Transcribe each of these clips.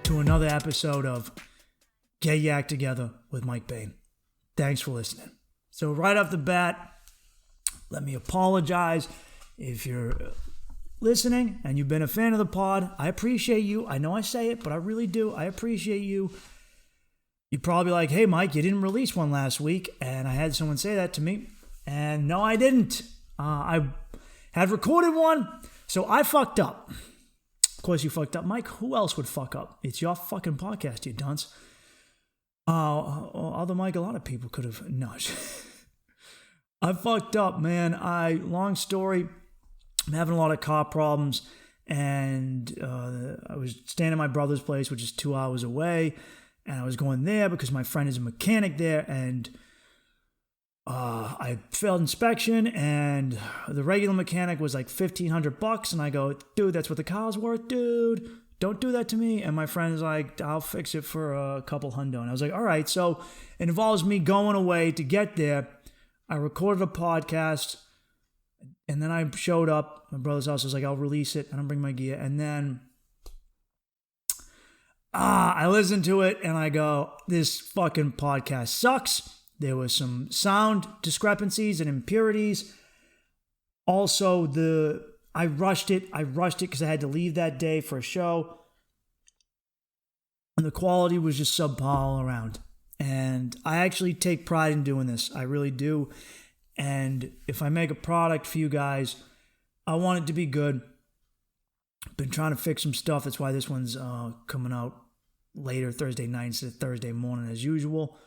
to another episode of Get Yak Together with Mike Bain. Thanks for listening. So right off the bat, let me apologize if you're listening and you've been a fan of the pod. I appreciate you. I know I say it, but I really do. I appreciate you. You're probably like, hey, Mike, you didn't release one last week. And I had someone say that to me. And no, I didn't. I had recorded one, so I fucked up. Of course you fucked up, Mike. Who else would fuck up? It's your fucking podcast, you dunce. Other Mike, a lot of people could have. No. I fucked up, man. Long story. I'm having a lot of car problems. And I was staying at my brother's place, which is 2 hours away. And I was going there because my friend is a mechanic there. And I failed inspection. And the regular mechanic was like $1,500. And I go, dude, that's what the car's worth, dude. Don't do that to me. And my friend's like, I'll fix it for a couple hundo. And I was like, all right. So it involves me going away to get there. I recorded a podcast. And then I showed up. My brother's house was like, I'll release it. I don't bring my gear. And then I listened to it and I go, this fucking podcast sucks. There was some sound discrepancies and impurities. Also, I rushed it because I had to leave that day for a show. And the quality was just subpar all around. And I actually take pride in doing this. I really do. And if I make a product for you guys, I want it to be good. Been trying to fix some stuff. That's why this one's coming out later Thursday night instead of Thursday morning as usual.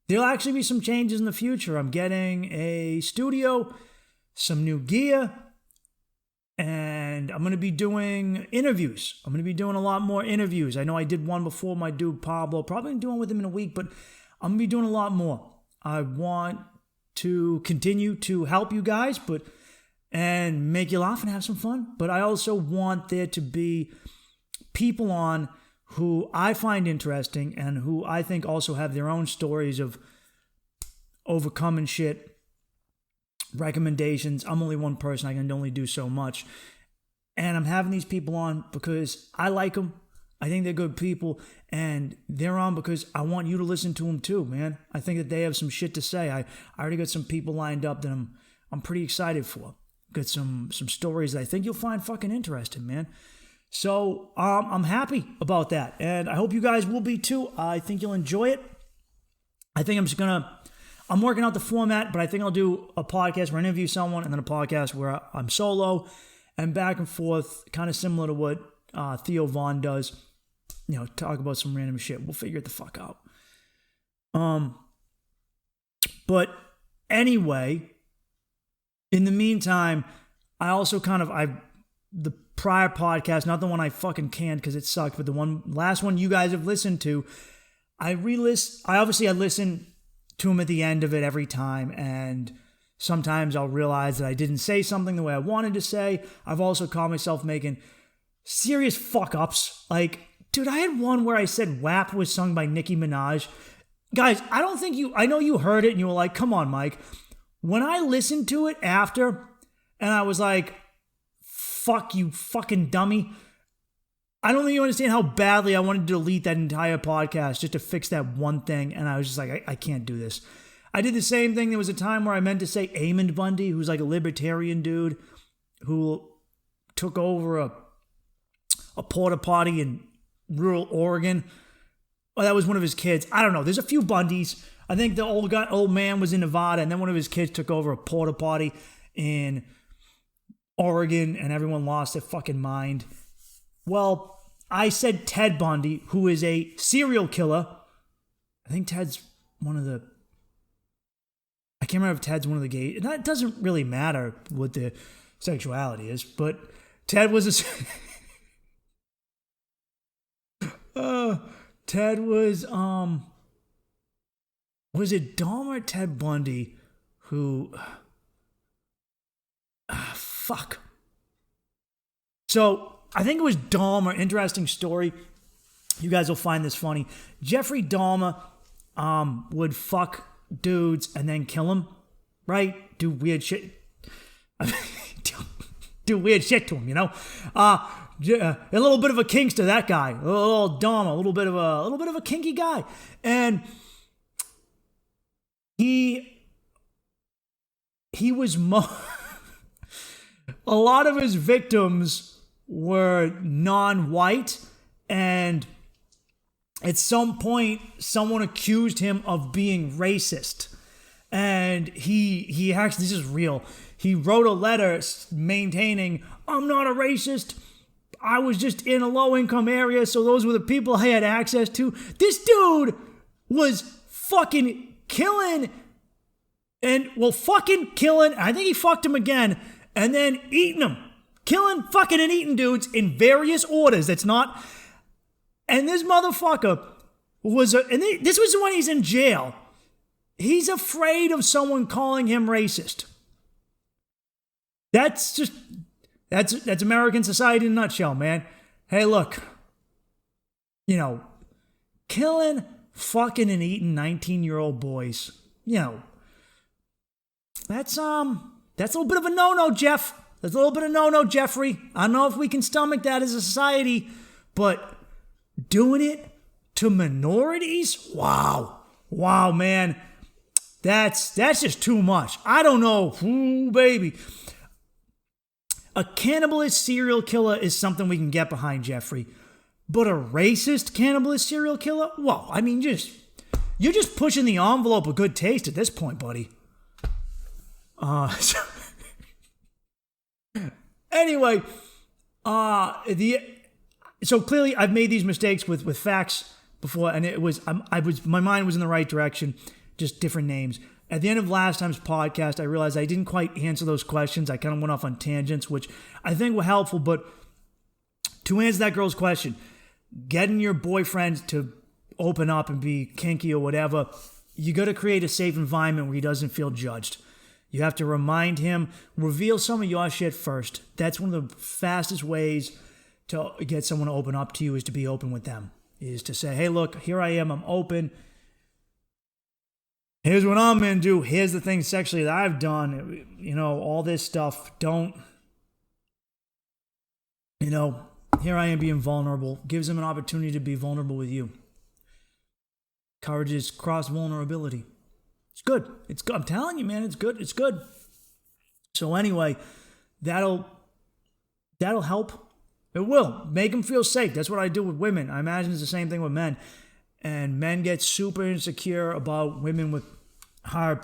There'll actually be some changes in the future. I'm getting a studio, some new gear, and I'm going to be doing interviews. I'm going to be doing a lot more interviews. I know I did one before my dude Pablo. Probably going to do one with him in a week, but I'm going to be doing a lot more. I want to continue to help you guys and make you laugh and have some fun. But I also want there to be people on who I find interesting and who I think also have their own stories of overcoming shit, recommendations. I'm only one person. I can only do so much. And I'm having these people on because I like them. I think they're good people. And they're on because I want you to listen to them too, man. I think that they have some shit to say. I already got some people lined up that I'm pretty excited for. Got some stories that I think you'll find fucking interesting, man. So I'm happy about that. And I hope you guys will be too. I think you'll enjoy it. I think I'm working out the format, but I think I'll do a podcast where I interview someone and then a podcast where I'm solo and back and forth, kind of similar to what Theo Vaughn does. You know, talk about some random shit. We'll figure it the fuck out. But anyway, in the meantime, I also the prior podcast, not the one I fucking canned because it sucked, but the last one you guys have listened to, I listen to them at the end of it every time, and sometimes I'll realize that I didn't say something the way I wanted to say. I've also caught myself making serious fuck-ups. Like, dude, I had one where I said WAP was sung by Nicki Minaj. Guys, I know you heard it and you were like, come on, Mike. When I listened to it after, and I was like, fuck you fucking dummy. I don't think you understand how badly I wanted to delete that entire podcast just to fix that one thing. And I was just like, I can't do this. I did the same thing. There was a time where I meant to say Eamon Bundy, who's like a libertarian dude who took over a porta potty in rural Oregon. Well, that was one of his kids. I don't know. There's a few Bundys. I think the old man was in Nevada, and then one of his kids took over a porta potty in Oregon, and everyone lost their fucking mind. Well, I said Ted Bundy, who is a serial killer. I think Ted's one of the... I can't remember if Ted's one of the gays. That doesn't really matter what the sexuality is, but Ted was Ted was it Dahmer or Ted Bundy who... fuck. So, I think it was Dahmer. Interesting story. You guys will find this funny. Jeffrey Dahmer would fuck dudes and then kill them, right? Do weird shit. do weird shit to him, you know. A little bit of a kinkster, that guy, a little dumb, a little bit of a kinky guy, and he was a lot of his victims were non-white, and at some point someone accused him of being racist, and he actually, this is real, he wrote a letter maintaining, I'm not a racist, I was just in a low-income area, so those were the people I had access to. This dude was fucking killing, I think he fucked him again, and then eating them. Killing, fucking, and eating dudes in various orders. That's not... And this motherfucker this was when he's in jail. He's afraid of someone calling him racist. That's American society in a nutshell, man. Hey, look. You know, killing, fucking, and eating 19-year-old boys. You know, that's a little bit of a no-no, Jeff. That's a little bit of no-no, Jeffrey. I don't know if we can stomach that as a society, but doing it to minorities? Wow, man. That's just too much. I don't know. Ooh, baby. A cannibalist serial killer is something we can get behind, Jeffrey. But a racist cannibalist serial killer? Whoa, I mean, you're just pushing the envelope of good taste at this point, buddy. Anyway, so clearly I've made these mistakes with facts before, and my mind was in the right direction, just different names. At the end of last time's podcast, I realized I didn't quite answer those questions. I kind of went off on tangents, which I think were helpful, but to answer that girl's question, getting your boyfriend to open up and be kinky or whatever, you got to create a safe environment where he doesn't feel judged. You have to remind him, reveal some of your shit first. That's one of the fastest ways to get someone to open up to you, is to be open with them. Is to say, hey, look, here I am, I'm open. Here's what I'm into. Here's the things sexually that I've done. You know, all this stuff. Don't, you know, here I am being vulnerable. Gives him an opportunity to be vulnerable with you. Encourages cross-vulnerability. It's good. It's good. I'm telling you, man, it's good. It's good. So anyway, that'll help. It will. Make them feel safe. That's what I do with women. I imagine it's the same thing with men. And men get super insecure about women with higher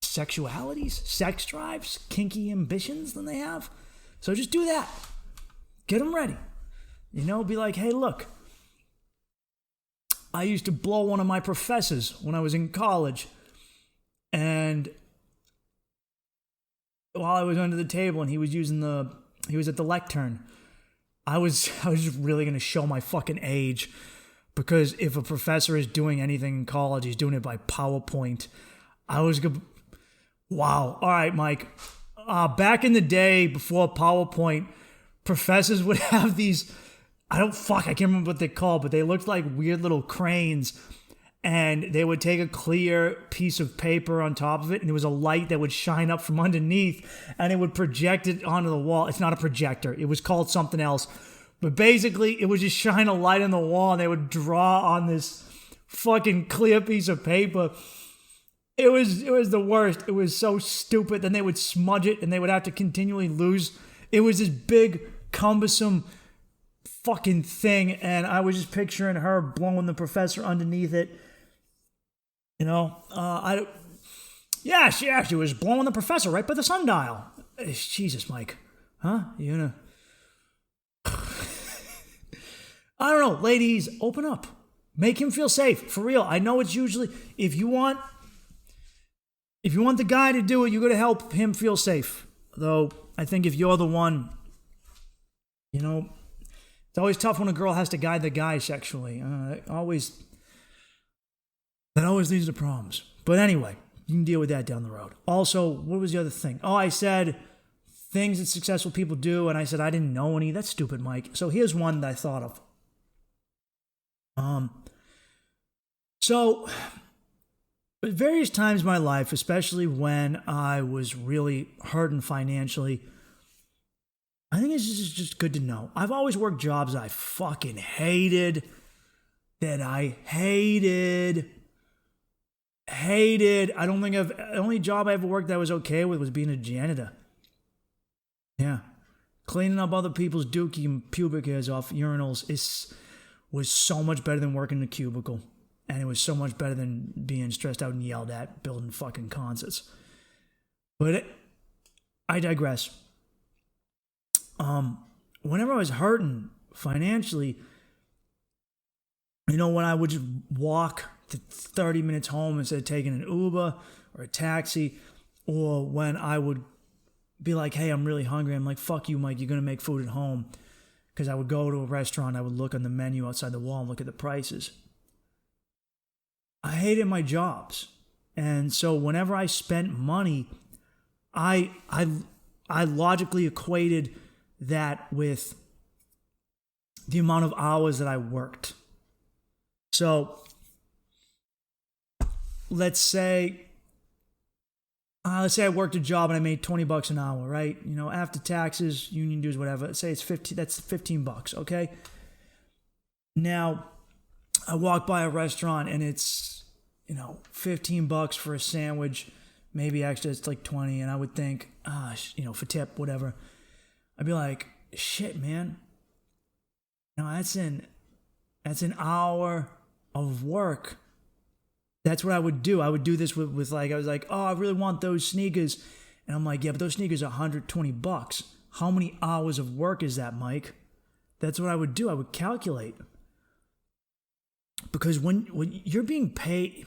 sexualities, sex drives, kinky ambitions than they have. So just do that. Get them ready. You know, be like, hey, look, I used to blow one of my professors when I was in college. And while I was under the table and he was at the lectern, I was just really going to show my fucking age. Because if a professor is doing anything in college, he's doing it by PowerPoint. Wow. All right, Mike. Back in the day, before PowerPoint, professors would have these, I can't remember what they're called, but they looked like weird little cranes. And they would take a clear piece of paper on top of it, and there was a light that would shine up from underneath, and it would project it onto the wall. It's not a projector. It was called something else. But basically, it would just shine a light on the wall, and they would draw on this fucking clear piece of paper. It was the worst. It was so stupid. Then they would smudge it, and they would have to continually lose. It was this big, cumbersome fucking thing, and I was just picturing her blowing the professor underneath it. You know, she was blowing the professor right by the sundial. Jesus, Mike. Huh? You gonna... I don't know, ladies, open up. Make him feel safe, for real. I know it's usually, if you want the guy to do it, you got to help him feel safe. Though, I think if you're the one, you know, it's always tough when a girl has to guide the guy sexually. That always leads to problems. But anyway, you can deal with that down the road. Also, what was the other thing? Oh, I said things that successful people do, and I said I didn't know any. That's stupid, Mike. So here's one that I thought of. So at various times in my life, especially when I was really hurting financially, I think it's just good to know. I've always worked jobs I fucking hated. That I hated. I don't think the only job I ever worked that I was okay with was being a janitor. Yeah. Cleaning up other people's dookie and pubic hairs off urinals was so much better than working in a cubicle. And it was so much better than being stressed out and yelled at building fucking concerts. But I digress. Whenever I was hurting financially, when I would just walk to 30 minutes home instead of taking an Uber or a taxi, or when I would be like, hey, I'm really hungry. I'm like, fuck you, Mike, you're going to make food at home. Because I would go to a restaurant, I would look on the menu outside the wall and look at the prices. I hated my jobs. And so whenever I spent money, I logically equated that with the amount of hours that I worked. So let's say I worked a job and I made $20 an hour, right? After taxes, union dues, whatever. Let's say it's 15. That's $15, okay? Now, I walk by a restaurant and it's, $15 for a sandwich. Maybe actually it's like 20, and I would think, for tip, whatever. I'd be like, shit, man. That's an hour of work. That's what I would do. I would do this with I was like, oh, I really want those sneakers. And I'm like, yeah, but those sneakers are $120. How many hours of work is that, Mike? That's what I would do. I would calculate. Because when you're being paid,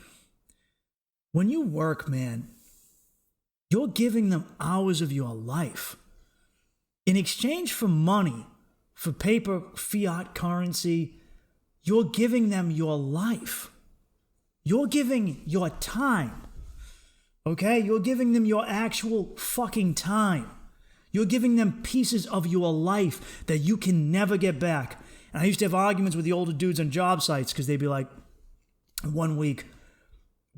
when you work, man, you're giving them hours of your life. In exchange for money, for paper, fiat currency, you're giving them your life. You're giving your time, okay? You're giving them your actual fucking time. You're giving them pieces of your life that you can never get back. And I used to have arguments with the older dudes on job sites because they'd be like, one week,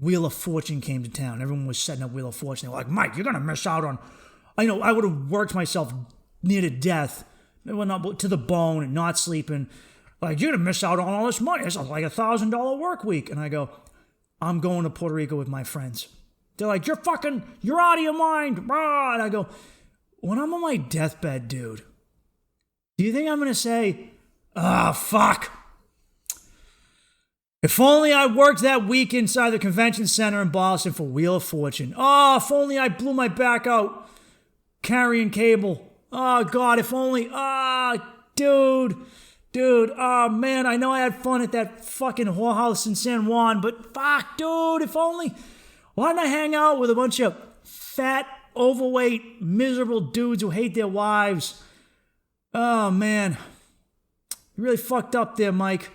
Wheel of Fortune came to town. Everyone was setting up Wheel of Fortune. They were like, Mike, you're going to miss out on... I would have worked myself near to death, to the bone, and not sleeping. Like, you're going to miss out on all this money. It's like $1,000 work week. And I go... I'm going to Puerto Rico with my friends. They're like, you're out of your mind. And I go, when I'm on my deathbed, dude, do you think I'm going to say, fuck. If only I worked that week inside the convention center in Boston for Wheel of Fortune. Oh, if only I blew my back out carrying cable. Oh, God, if only, Dude, oh man, I know I had fun at that fucking whorehouse in San Juan, but fuck, dude, if only. Why didn't I hang out with a bunch of fat, overweight, miserable dudes who hate their wives? Oh man, you really fucked up there, Mike.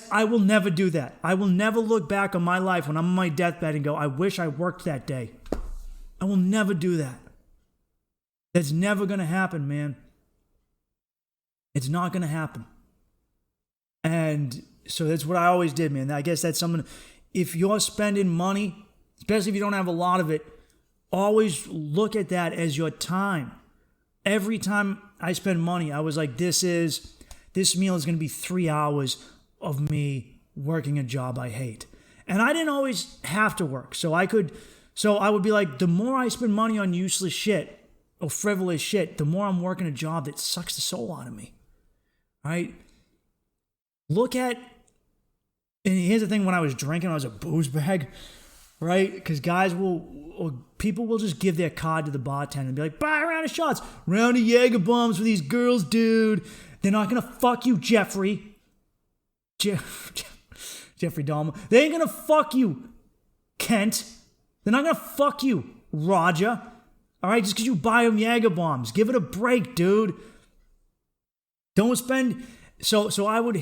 I will never do that. I will never look back on my life when I'm on my deathbed and go, I wish I worked that day. I will never do that. That's never going to happen, man. It's not going to happen. And so that's what I always did, man. I guess that's something, if you're spending money, especially if you don't have a lot of it, always look at that as your time. Every time I spend money, I was like, this meal is going to be 3 hours of me working a job I hate. And I didn't always have to work. So I would be like, the more I spend money on useless shit or frivolous shit, the more I'm working a job that sucks the soul out of me. Right? And here's the thing, when I was drinking, I was a booze bag, right? Because people will just give their card to the bartender and be like, buy a round of shots, round of Jaeger bombs for these girls, dude. They're not going to fuck you, Jeffrey. Jeffrey Dahmer. They ain't going to fuck you, Kent. They're not going to fuck you, Roger. All right, just because you buy them Jaeger bombs. Give it a break, dude. Don't spend... So I would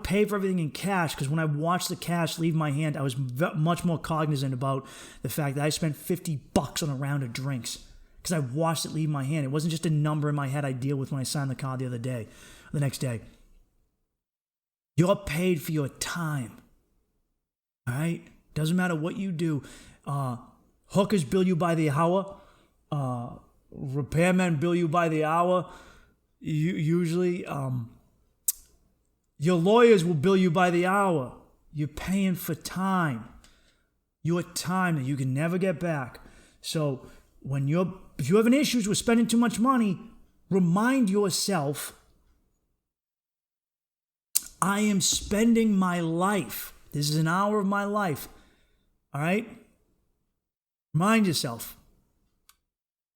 pay for everything in cash, because when I watched the cash leave my hand, I was much more cognizant about the fact that I spent $50 on a round of drinks, because I watched it leave my hand. It wasn't just a number in my head I deal with when I signed the card the next day. You're paid for your time. All right? Doesn't matter what you do. Hookers bill you by the hour. repairmen bill you by the hour. Usually, your lawyers will bill you by the hour. You're paying for time. Your time that you can never get back. So if you're having issues with spending too much money, remind yourself, I am spending my life. This is an hour of my life. All right? Remind yourself.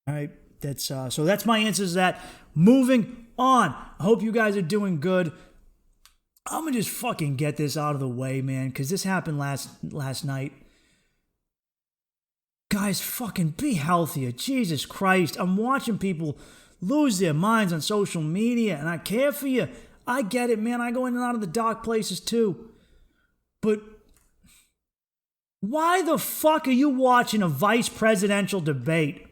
All right? So that's my answer to that. Moving on. I hope you guys are doing good. I'm going to just fucking get this out of the way, man, because this happened last night. Guys, fucking be healthier. Jesus Christ. I'm watching people lose their minds on social media, and I care for you. I get it, man. I go in and out of the dark places too. But why the fuck are you watching a vice presidential debate?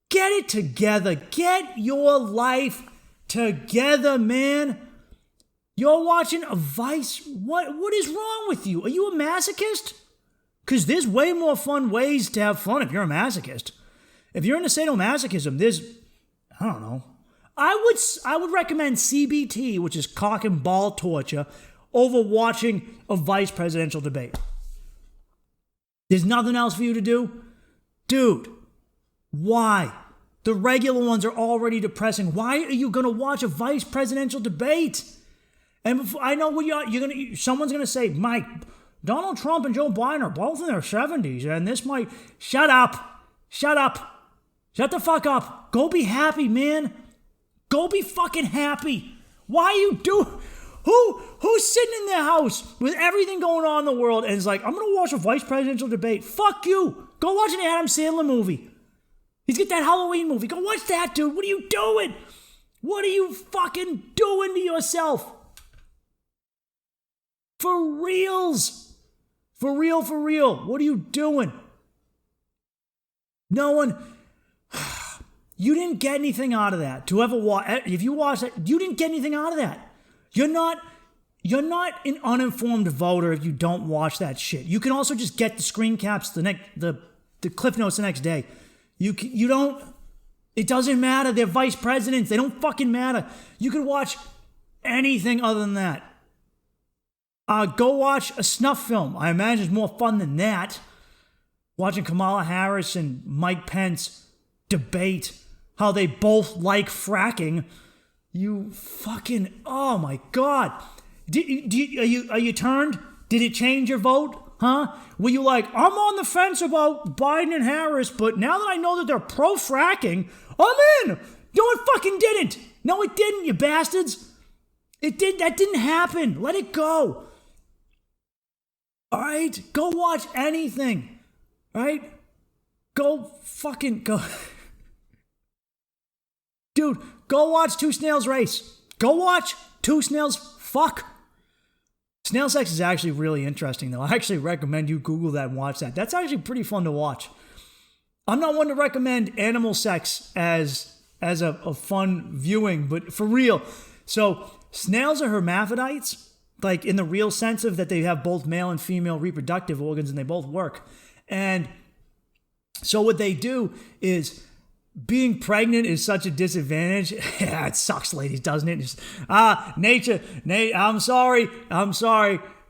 Get it together. Get your life together, man. You're watching a vice. What is wrong with you? Are you a masochist? Because there's way more fun ways to have fun if you're a masochist. If you're into sadomasochism, there's, I don't know. I would recommend CBT, which is cock and ball torture, over watching a vice presidential debate. There's nothing else for you to do? Dude, why? The regular ones are already depressing. Why are you going to watch a vice presidential debate? And I know what someone's going to say, Mike, Donald Trump and Joe Biden are both in their 70s, and this might... Shut up. Shut the fuck up. Go be happy, man. Go be fucking happy. Why you Who's sitting in their house with everything going on in the world and is like, I'm going to watch a vice presidential debate? Fuck you. Go watch an Adam Sandler movie. He's got that Halloween movie. Go watch that, dude. What are you doing? What are you fucking doing to yourself? For reals. For real. What are you doing? No one... You didn't get anything out of that. If you watch that, you didn't get anything out of that. You're not an uninformed voter if you don't watch that shit. You can also just get the screen caps, the cliff notes the next day. You don't. It doesn't matter. They're vice presidents. They don't fucking matter. You can watch anything other than that. Go watch a snuff film. I imagine it's more fun than that. Watching Kamala Harris and Mike Pence debate how they both like fracking. You fucking, oh my God. Are you turned? Did it change your vote? Huh? Were you like, I'm on the fence about Biden and Harris, but now that I know that they're pro-fracking, I'm in. No, it fucking didn't. No, it didn't, you bastards. That didn't happen. Let it go. All right? Go watch anything. All right? Go. Dude, go watch Two Snails Race. Go watch Two Snails Fuck. Snail sex is actually really interesting, though. I actually recommend you Google that and watch that. That's actually pretty fun to watch. I'm not one to recommend animal sex as a fun viewing, but for real. So, snails are hermaphrodites, like in the real sense of that they have both male and female reproductive organs and they both work. And so what they do is... Being pregnant is such a disadvantage. Yeah, it sucks, ladies, doesn't it? Nature, I'm sorry.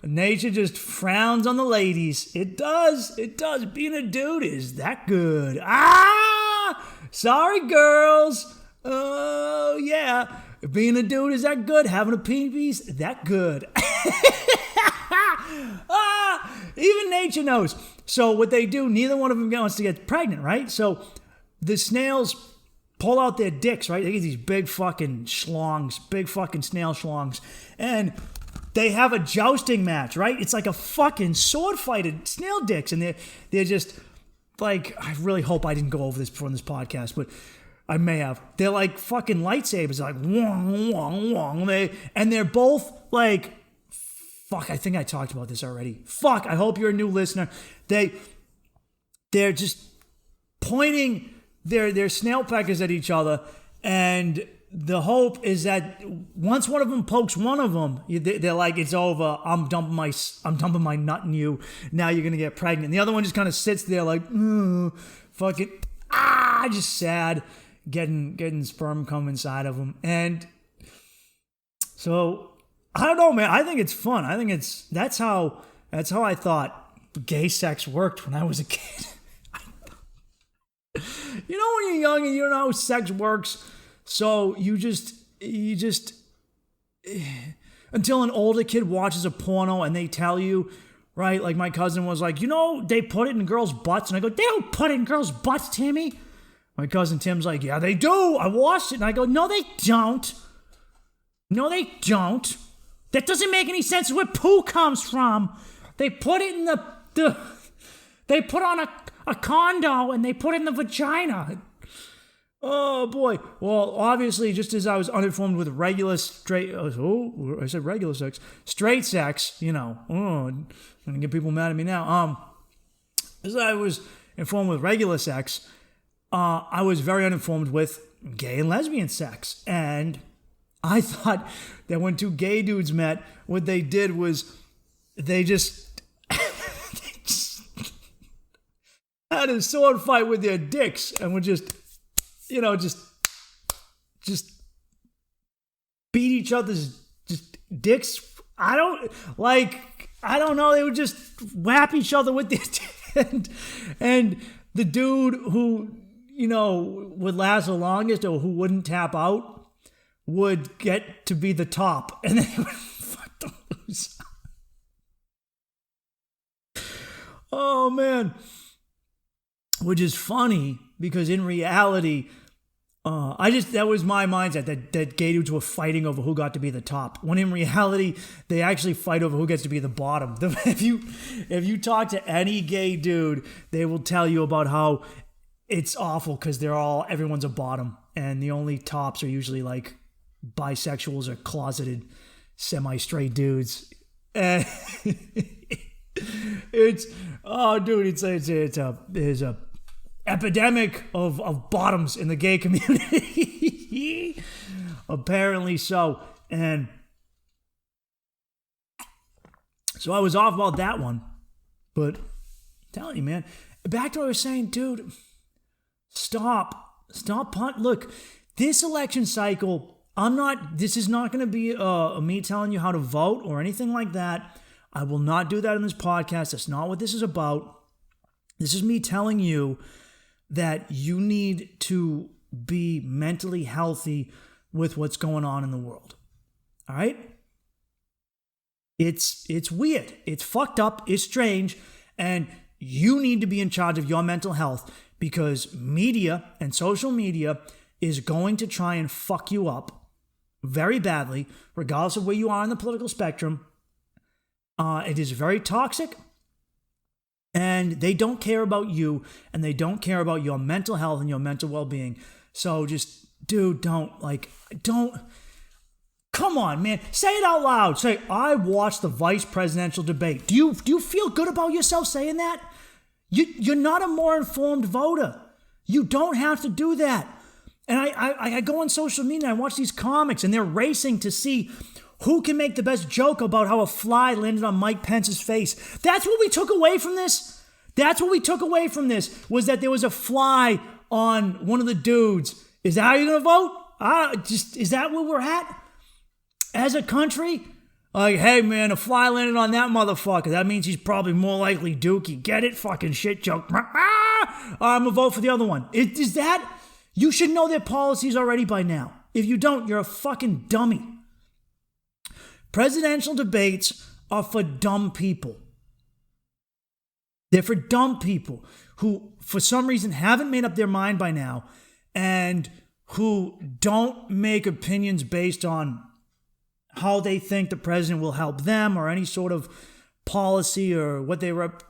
Nature just frowns on the ladies. It does. Being a dude is that good. Sorry, girls. Oh, yeah. Being a dude is that good. Having a pee-pee's that good. Even nature knows. So what they do, neither one of them wants to get pregnant, right? So the snails pull out their dicks, right? They get these big fucking schlongs, big fucking snail schlongs, and they have a jousting match, right? It's like a fucking sword fight at snail dicks, and they're just like, I really hope I didn't go over this before in this podcast, but I may have. They're like fucking lightsabers, like wong, wong, wong. And they're both like, fuck, I think I talked about this already. Fuck, I hope you're a new listener. They're just pointing their snail peckers at each other, and the hope is that once one of them pokes one of them, they're like, it's over. I'm dumping my nut in you. Now you're gonna get pregnant. And the other one just kind of sits there like, fucking, just sad. getting sperm come inside of them. And so I don't know, man. I think it's fun. I think that's how I thought gay sex worked when I was a kid. You know, when you're young and you don't know how sex works, so you just until an older kid watches a porno and they tell you, right? Like my cousin was like, you know, they put it in girls' butts. And I go, they don't put it in girls' butts, Timmy. My cousin Tim's like, yeah, they do. I watched it. And I go, no, they don't. No, they don't. That doesn't make any sense where poo comes from. They put it in they put on a condo and they put it in the vagina. Oh boy. Well, obviously, just as I was uninformed with regular straight, I said regular sex, straight sex, you know, I'm gonna get people mad at me now. As I was informed with regular sex, I was very uninformed with gay and lesbian sex. And I thought that when two gay dudes met, what they did was they just had a sword fight with their dicks and would just, you know, just beat each other's just dicks. I don't know. They would just whap each other with their and the dude who, you know, would last the longest or who wouldn't tap out would get to be the top, and then he would fuck the loser. Oh man. Which is funny because in reality, that was my mindset that gay dudes were fighting over who got to be the top. When in reality, they actually fight over who gets to be the bottom. If you talk to any gay dude, they will tell you about how it's awful because everyone's a bottom, and the only tops are usually like bisexuals or closeted semi-straight dudes. It's a epidemic of bottoms in the gay community. Apparently so. And so I was off about that one. But I'm telling you, man, back to what I was saying, dude, stop punt. Look, this election cycle, this is not going to be me telling you how to vote or anything like that. I will not do that in this podcast. That's not what this is about. This is me telling you that you need to be mentally healthy with what's going on in the world. All right? It's weird. It's fucked up. It's strange. And you need to be in charge of your mental health because media and social media is going to try and fuck you up very badly, regardless of where you are on the political spectrum. It is very toxic. And they don't care about you, and they don't care about your mental health and your mental well-being. So just, dude, don't. Come on, man. Say it out loud. Say, I watched the vice presidential debate. Do you feel good about yourself saying that? You're not a more informed voter. You don't have to do that. And I go on social media and I watch these comics, and they're racing to see who can make the best joke about how a fly landed on Mike Pence's face. That's what we took away from this. Was that there was a fly on one of the dudes. Is that how you're going to vote? Is that where we're at? As a country? Like, hey man, a fly landed on that motherfucker. That means he's probably more likely dookie. Get it? Fucking shit joke. I'm going to vote for the other one. Is that? You should know their policies already by now. If you don't, you're a fucking dummy. Presidential debates are for dumb people. They're for dumb people who, for some reason, haven't made up their mind by now and who don't make opinions based on how they think the president will help them or any sort of policy or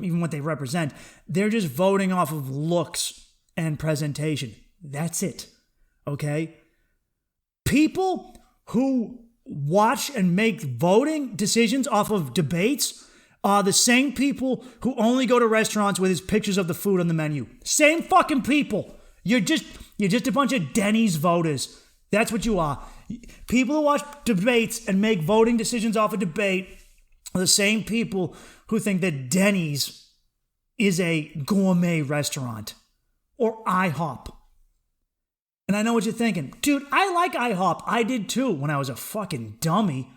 even what they represent. They're just voting off of looks and presentation. That's it. Okay? People who watch and make voting decisions off of debates are the same people who only go to restaurants with his pictures of the food on the menu. Same fucking people. You're just a bunch of Denny's voters. That's what you are. People who watch debates and make voting decisions off a debate are the same people who think that Denny's is a gourmet restaurant or IHOP. And I know what you're thinking. Dude, I like IHOP. I did too when I was a fucking dummy.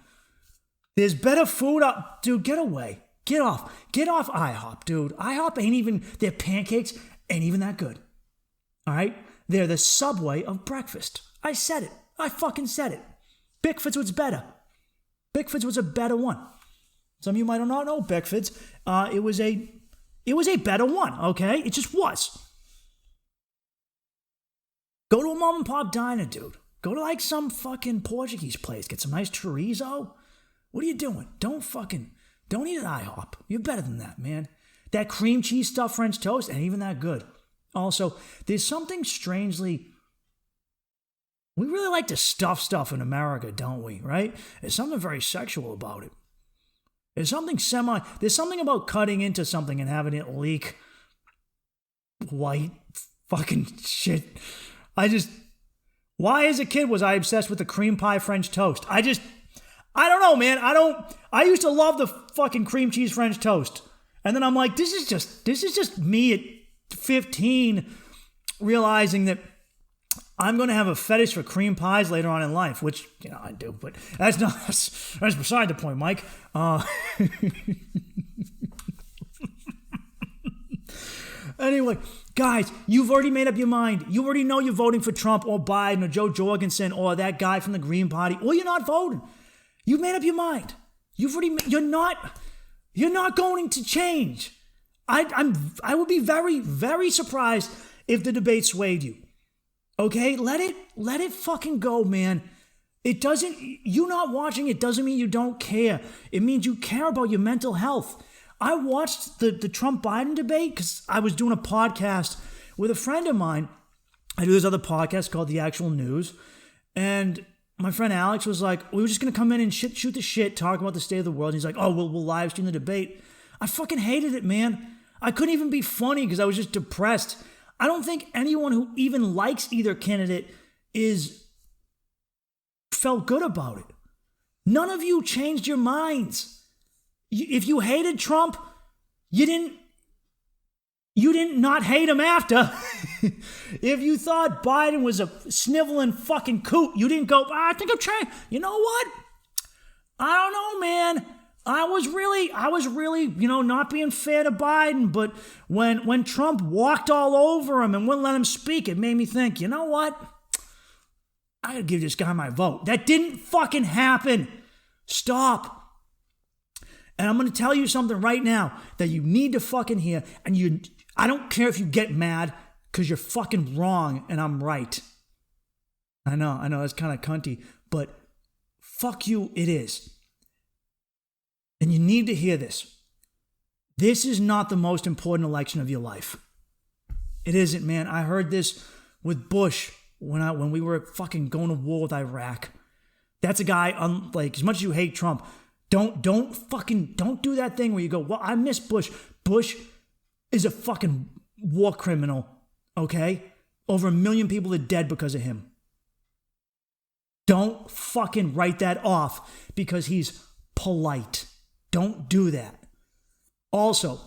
There's better food up. Dude, get away. Get off. Get off IHOP, dude. IHOP ain't even, their pancakes ain't even that good. All right? They're the Subway of breakfast. I said it. I fucking said it. Bickford's was better. Bickford's was a better one. Some of you might not know Bickford's. It was a better one, okay? It just was. Go to a mom and pop diner, dude. Go to like some fucking Portuguese place. Get some nice chorizo. What are you doing? Don't eat at IHOP. You're better than that, man. That cream cheese stuffed French toast ain't even that good. Also, there's something strangely, we really like to stuff stuff in America, don't we, right? There's something very sexual about it. There's something about cutting into something and having it leak white fucking shit. Why as a kid was I obsessed with the cream pie French toast? I don't know, man. I used to love the fucking cream cheese French toast. And then I'm like, this is just me at 15 realizing that I'm going to have a fetish for cream pies later on in life, which, I do, but that's beside the point, Mike. Anyway, guys, you've already made up your mind. You already know you're voting for Trump or Biden or Joe Jorgensen or that guy from the Green Party, or you're not voting. You've made up your mind. You're not going to change. I would be very, very surprised if the debate swayed you. Okay? Let it fucking go, man. You not watching it doesn't mean you don't care. It means you care about your mental health. I watched the Trump-Biden debate because I was doing a podcast with a friend of mine. I do this other podcast called The Actual News. And my friend Alex was like, we were just going to come in and shoot the shit, talk about the state of the world. And he's like, oh, we'll live stream the debate. I fucking hated it, man. I couldn't even be funny because I was just depressed. I don't think anyone who even likes either candidate felt good about it. None of you changed your minds. If you hated Trump, you didn't not hate him after. If you thought Biden was a sniveling fucking coot, you didn't go, I think I'm trying. You know what? I don't know, man. I was really, not being fair to Biden, but when Trump walked all over him and wouldn't let him speak, it made me think, you know what? I gotta give this guy my vote. That didn't fucking happen. Stop. And I'm going to tell you something right now that you need to fucking hear. And I don't care if you get mad because you're fucking wrong and I'm right. I know, that's kind of cunty, but fuck you, it is. And you need to hear this. This is not the most important election of your life. It isn't, man. I heard this with Bush when we were fucking going to war with Iraq. That's a guy, as much as you hate Trump, Don't do that thing where you go, well, I miss Bush. Bush is a fucking war criminal, okay? Over 1 million people are dead because of him. Don't fucking write that off because he's polite. Don't do that. Also,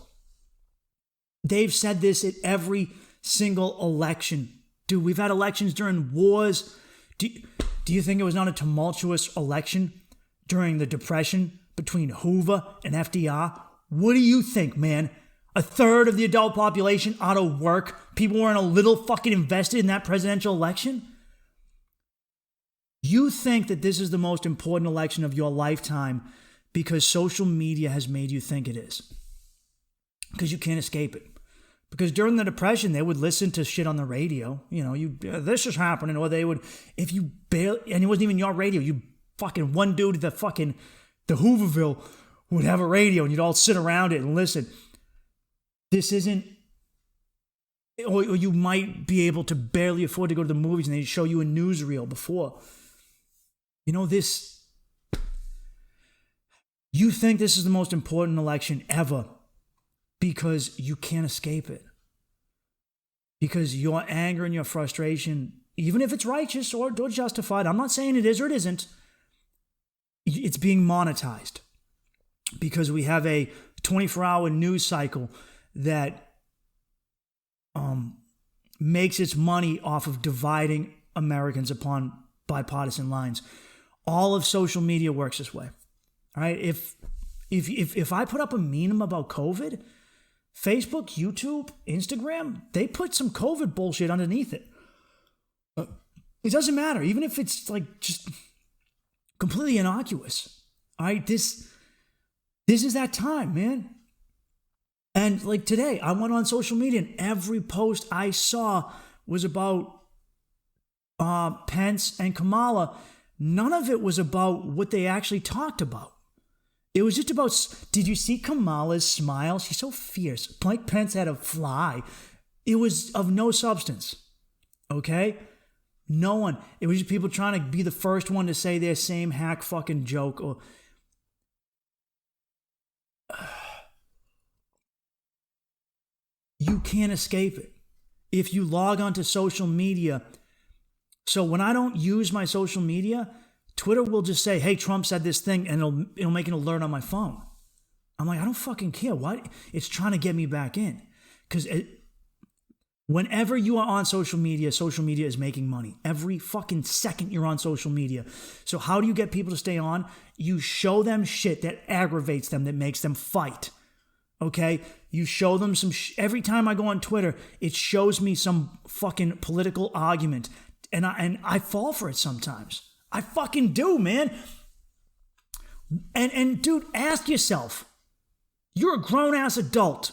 they've said this at every single election. Dude, we've had elections during wars. Do you think it was not a tumultuous election during the Depression between Hoover and FDR? What do you think, man? A third of the adult population out of work? People weren't a little fucking invested in that presidential election? You think that this is the most important election of your lifetime because social media has made you think it is. Because you can't escape it. Because during the Depression, they would listen to shit on the radio. This is happening. Or they would, and it wasn't even your radio, you fucking one dude at the Hooverville would have a radio and you'd all sit around it and listen. This isn't, or you might be able to barely afford to go to the movies and they'd show you a newsreel before. You think this is the most important election ever because you can't escape it. Because your anger and your frustration, even if it's righteous or justified, I'm not saying it is or it isn't, it's being monetized because we have a 24-hour news cycle that makes its money off of dividing Americans upon bipartisan lines. All of social media works this way. All right. If I put up a meme about COVID, Facebook, YouTube, Instagram, they put some COVID bullshit underneath it. It doesn't matter, even if it's like just completely innocuous. All right, this is that time, man. And like today, I went on social media and every post I saw was about Pence and Kamala. None of it was about what they actually talked about. It was just about, did you see Kamala's smile? She's so fierce. Mike Pence had a fly. It was of no substance. Okay? No one. It was just people trying to be the first one to say their same hack fucking joke. Or you can't escape it. If you log onto social media, so when I don't use my social media, Twitter will just say, hey, Trump said this thing, and it'll make an alert on my phone. I'm like, I don't fucking care. Why? It's trying to get me back in. Because whenever you are on social media is making money. Every fucking second you're on social media. So how do you get people to stay on? You show them shit that aggravates them, that makes them fight. Okay? You show them some every time I go on Twitter, it shows me some fucking political argument. And I fall for it sometimes. I fucking do, man. And dude, ask yourself, you're a grown-ass adult.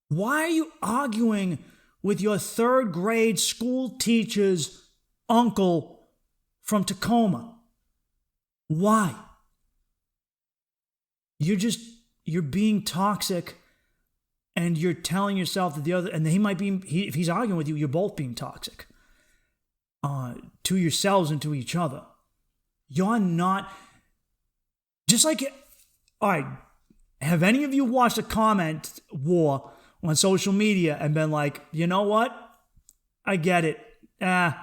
Why are you arguing with your third grade school teacher's uncle from Tacoma? Why? You're being toxic, and you're telling yourself that the other, and if he's arguing with you, you're both being toxic. To yourselves and to each other. You're not, just like, all right, have any of you watched a comment war on social media and been like, you know what? I get it. Yeah,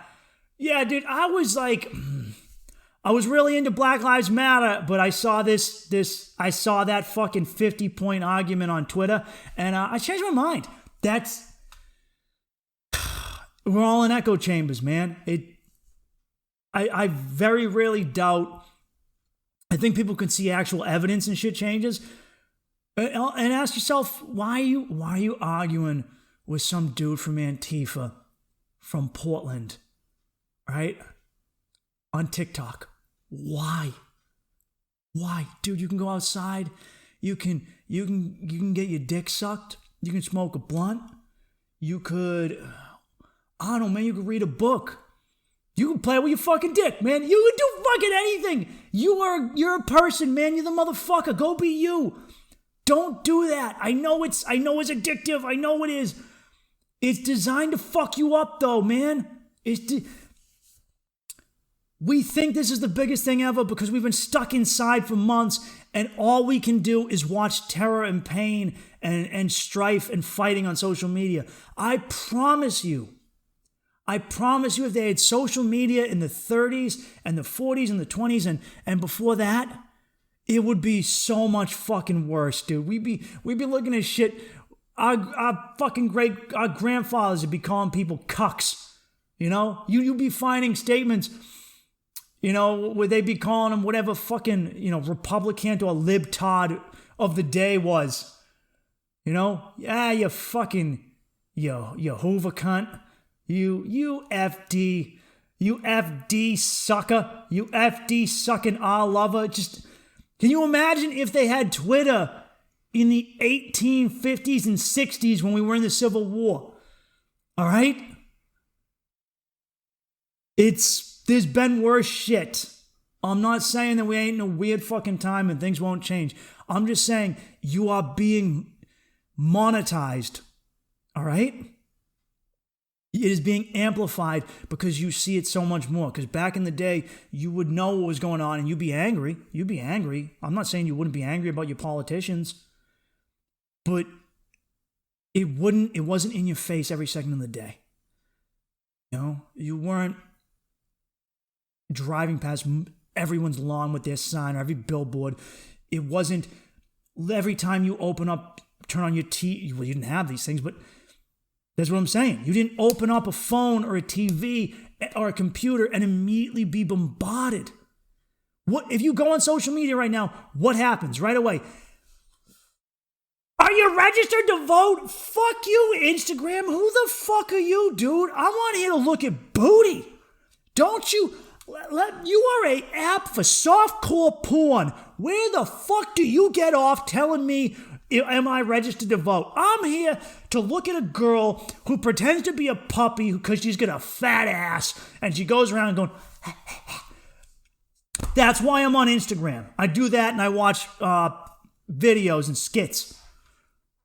dude, I was really into Black Lives Matter, but I saw I saw that fucking 50-point argument on Twitter, and I changed my mind. We're all in echo chambers, man. I very rarely doubt. I think people can see actual evidence and shit changes. And ask yourself, why are you arguing with some dude from Antifa from Portland, right? On TikTok. Why? Dude, you can go outside. You can get your dick sucked. You can smoke a blunt. You could, I don't know, man, you could read a book. You can play with your fucking dick, man. You can do fucking anything. You're a person, man. You're the motherfucker. Go be you. Don't do that. I know it's addictive. I know it is. It's designed to fuck you up, though, man. We think this is the biggest thing ever because we've been stuck inside for months, and all we can do is watch terror and pain and strife and fighting on social media. I promise you, if they had social media in the 30s and the 40s and the 20s and before that, it would be so much fucking worse, dude. We'd be looking at shit. Our grandfathers would be calling people cucks. You know, you'd be finding statements, you know, where they'd be calling them whatever fucking, you know, Republican or libtard of the day was. You know, yeah, you fucking, you Hoover cunt. You FD sucker. You FD sucking R lover. Just, can you imagine if they had Twitter in the 1850s and 60s when we were in the Civil War? All right? There's been worse shit. I'm not saying that we ain't in a weird fucking time and things won't change. I'm just saying you are being monetized. All right? It is being amplified because you see it so much more. Because back in the day, you would know what was going on and you'd be angry. I'm not saying you wouldn't be angry about your politicians. But it wasn't in your face every second of the day. You know, you weren't driving past everyone's lawn with their sign or every billboard. It wasn't every time you turn on your TV. Well, you didn't have these things, but That's what I'm saying. You didn't open up a phone or a TV or a computer and immediately be bombarded. What if you go on social media right now, what happens right away? Are you registered to vote? Fuck you, Instagram. Who the fuck are you, dude? I'm on here to look at booty. Don't you? You are a app for softcore porn. Where the fuck do you get off telling me, am I registered to vote? I'm here to look at a girl who pretends to be a puppy because she's got a fat ass and she goes around going, that's why I'm on Instagram. I do that and I watch videos and skits.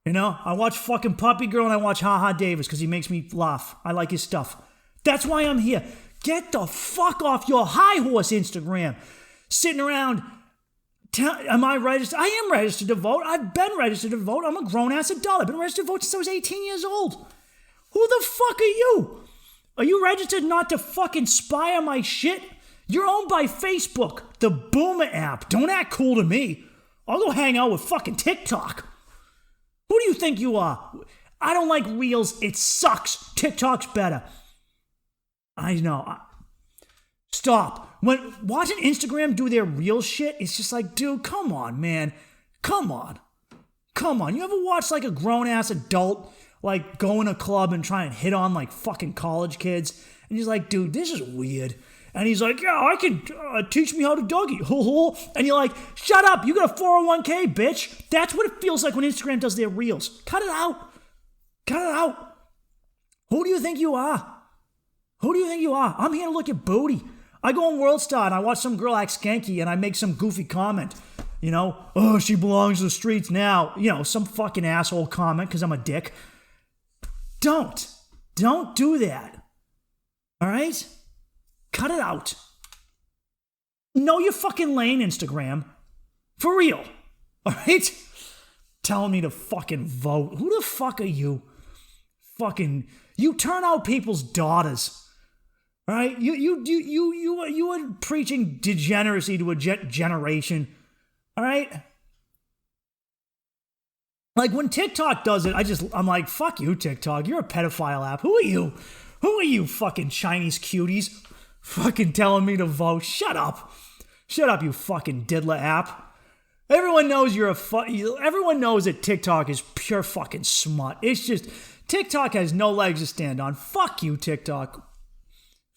You know, I watch fucking Puppy Girl and I watch Ha Ha Davis because he makes me laugh. I like his stuff. That's why I'm here. Get the fuck off your high horse, Instagram. Sitting around, am I registered? I am registered to vote. I've been registered to vote. I'm a grown-ass adult. I've been registered to vote since I was 18 years old. Who the fuck are you? Are you registered not to fucking spy on my shit? You're owned by Facebook, the Boomer app. Don't act cool to me. I'll go hang out with fucking TikTok. Who do you think you are? I don't like Reels. It sucks. TikTok's better. I know. Stop. When watching Instagram do their real shit, it's just like, dude, come on, man. Come on. You ever watch like a grown-ass adult like go in a club and try and hit on like fucking college kids? And he's like, dude, this is weird. And he's like, yeah, I can teach me how to Dougie. And you're like, shut up. You got a 401k, bitch. That's what it feels like when Instagram does their reels. Cut it out. Who do you think you are? I'm here to look at booty. I go on WorldStar and I watch some girl act skanky and I make some goofy comment. You know, oh, she belongs to the streets now. You know, some fucking asshole comment because I'm a dick. Don't do that. All right? Cut it out. Know your fucking lane, Instagram. For real. All right? Telling me to fucking vote. Who the fuck are you? You turn out people's daughters. All right? You are preaching degeneracy to a generation. All right? Like when TikTok does it, I'm like, fuck you, TikTok. You're a pedophile app. Who are you, fucking Chinese cuties? Fucking telling me to vote. Shut up, you fucking diddler app. Everyone knows everyone knows that TikTok is pure fucking smut. It's just, TikTok has no legs to stand on. Fuck you, TikTok.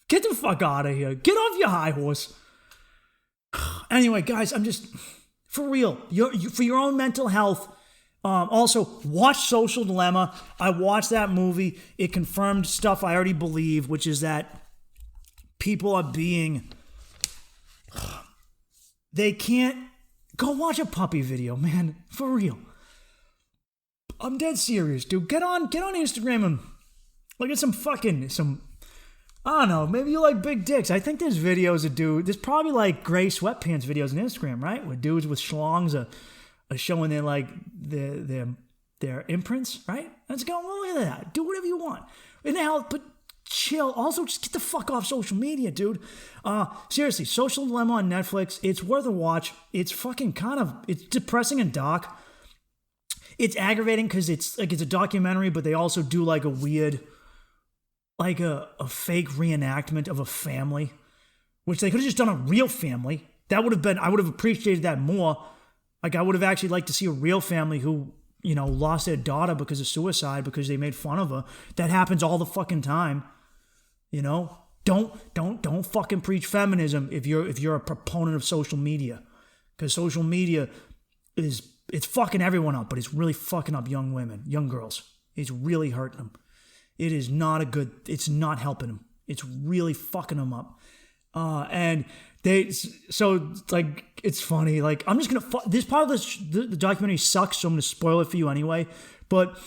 Get the fuck out of here. Get off your high horse. Anyway, guys, I'm just, for real, for your own mental health, also, watch Social Dilemma. I watched that movie. It confirmed stuff I already believe, which is that people are being... They can't... Go watch a puppy video, man. For real. I'm dead serious, dude. Get on Instagram and look at some... I don't know, maybe you like big dicks. I think there's videos of dudes... There's probably like gray sweatpants videos on Instagram, right? Where dudes with schlongs are showing their imprints, right? Let's go, look at that. Do whatever you want. But chill. Also, just get the fuck off social media, dude. Seriously, Social Dilemma on Netflix. It's worth a watch. It's fucking it's depressing and dark. It's aggravating because it's a documentary, but they also do like a weird, like a fake reenactment of a family, which they could have just done a real family. I would have appreciated that more. Like, I would have actually liked to see a real family who, lost their daughter because of suicide because they made fun of her. That happens all the fucking time. Don't fucking preach feminism if you're a proponent of social media. Because social media it's fucking everyone up, but it's really fucking up young women, young girls. It's really hurting them. It's not helping them. It's really fucking them up. It's funny. Like, I'm just gonna, this part of the documentary sucks, so I'm gonna spoil it for you anyway. But,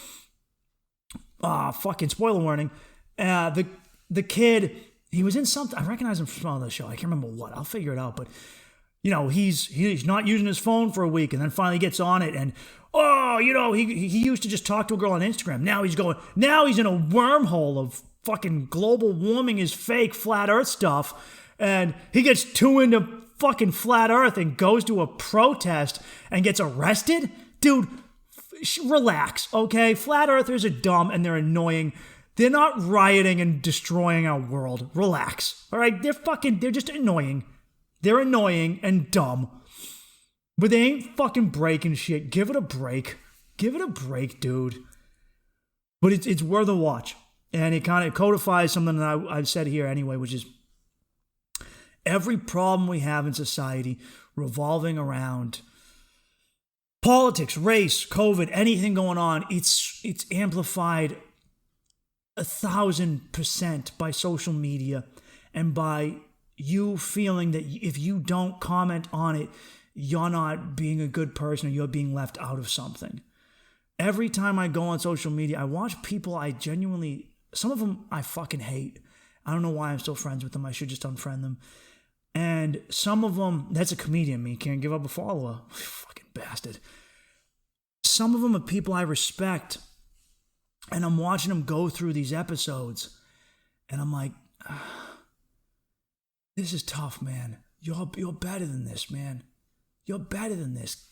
fucking spoiler warning. The kid, he was in something, I recognize him from some other show. I can't remember what. I'll figure it out. But, he's not using his phone for a week and then finally gets on it and, he used to just talk to a girl on Instagram. Now he's in a wormhole of fucking global warming is fake, flat earth stuff. And he gets too into fucking flat earth and goes to a protest and gets arrested? Dude, relax, okay? Flat earthers are dumb and they're annoying. They're not rioting and destroying our world. Relax. All right? They're just annoying. They're annoying and dumb. But they ain't fucking breaking shit. Give it a break. Give it a break, dude. But it's worth a watch. And it kind of codifies something that I've said here anyway, which is every problem we have in society revolving around politics, race, COVID, anything going on, it's amplified 1,000% by social media and by you feeling that if you don't comment on it, you're not being a good person or you're being left out of something. Every time I go on social media, I watch people some of them I fucking hate. I don't know why I'm still friends with them. I should just unfriend them. And some of them, that's a comedian, me, can't give up a follower. Fucking bastard. Some of them are people I respect. And I'm watching them go through these episodes. And I'm like, this is tough, man. You're better than this, man. You're better than this.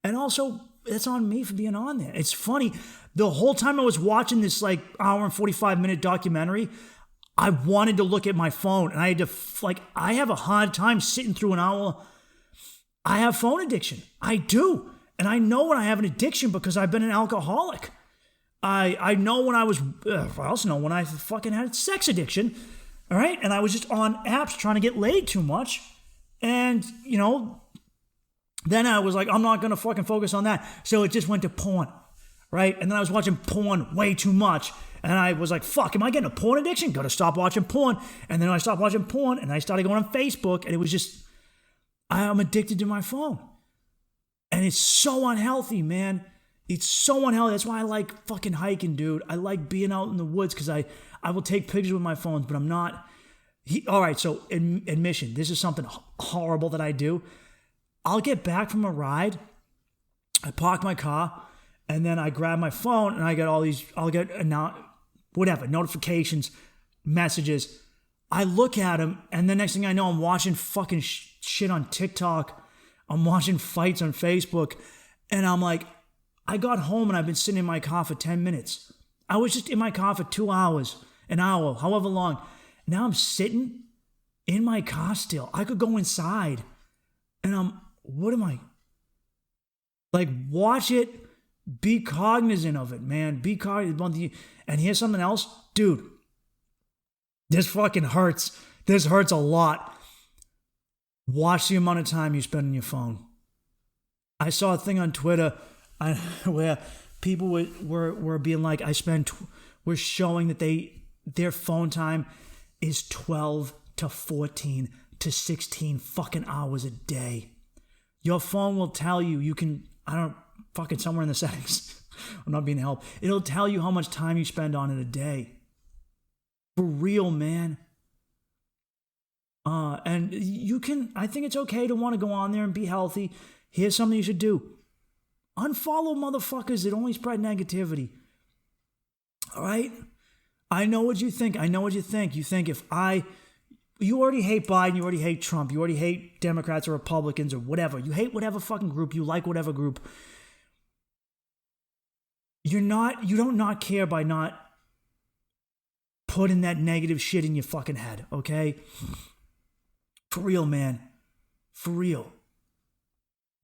And also, it's on me for being on there. It's funny. The whole time I was watching this like hour and 45-minute documentary, I wanted to look at my phone. And I had to, I have a hard time sitting through an hour. I have phone addiction. I do. And I know when I have an addiction because I've been an alcoholic. I know when I also know when I fucking had sex addiction. All right. And I was just on apps trying to get laid too much. And, then I was like, I'm not going to fucking focus on that. So it just went to porn, right? And then I was watching porn way too much. And I was like, fuck, am I getting a porn addiction? Got to stop watching porn. And then I stopped watching porn and I started going on Facebook. And it was just, I'm addicted to my phone. And it's so unhealthy, man. It's so unhealthy. That's why I like fucking hiking, dude. I like being out in the woods because I will take pictures with my phones, but I'm not. All right, so admission, this is something horrible that I do. I'll get back from a ride, I park my car, and then I grab my phone and I get notifications, messages. I look at them, and the next thing I know, I'm watching fucking shit on TikTok. I'm watching fights on Facebook, and I'm like, I got home and I've been sitting in my car for 10 minutes. I was just in my car for 2 hours, an hour, however long. Now I'm sitting in my car still. I could go inside, and what am I? Like, watch it. Be cognizant of it, man. Be cognizant. And here's something else. Dude, this fucking hurts. This hurts a lot. Watch the amount of time you spend on your phone. I saw a thing on Twitter where people were being like, we're showing that their phone time is 12 to 14 to 16 fucking hours a day. Your phone will tell you, fucking somewhere in the settings, I'm not being helped. It'll tell you how much time you spend on it a day. For real, man. And I think it's okay to want to go on there and be healthy. Here's something you should do. Unfollow motherfuckers that only spread negativity. All right? I know what you think. You think you already hate Biden, you already hate Trump, you already hate Democrats or Republicans or whatever. You hate whatever fucking group, you like whatever group. You don't not care by not putting that negative shit in your fucking head, okay? For real, man. For real.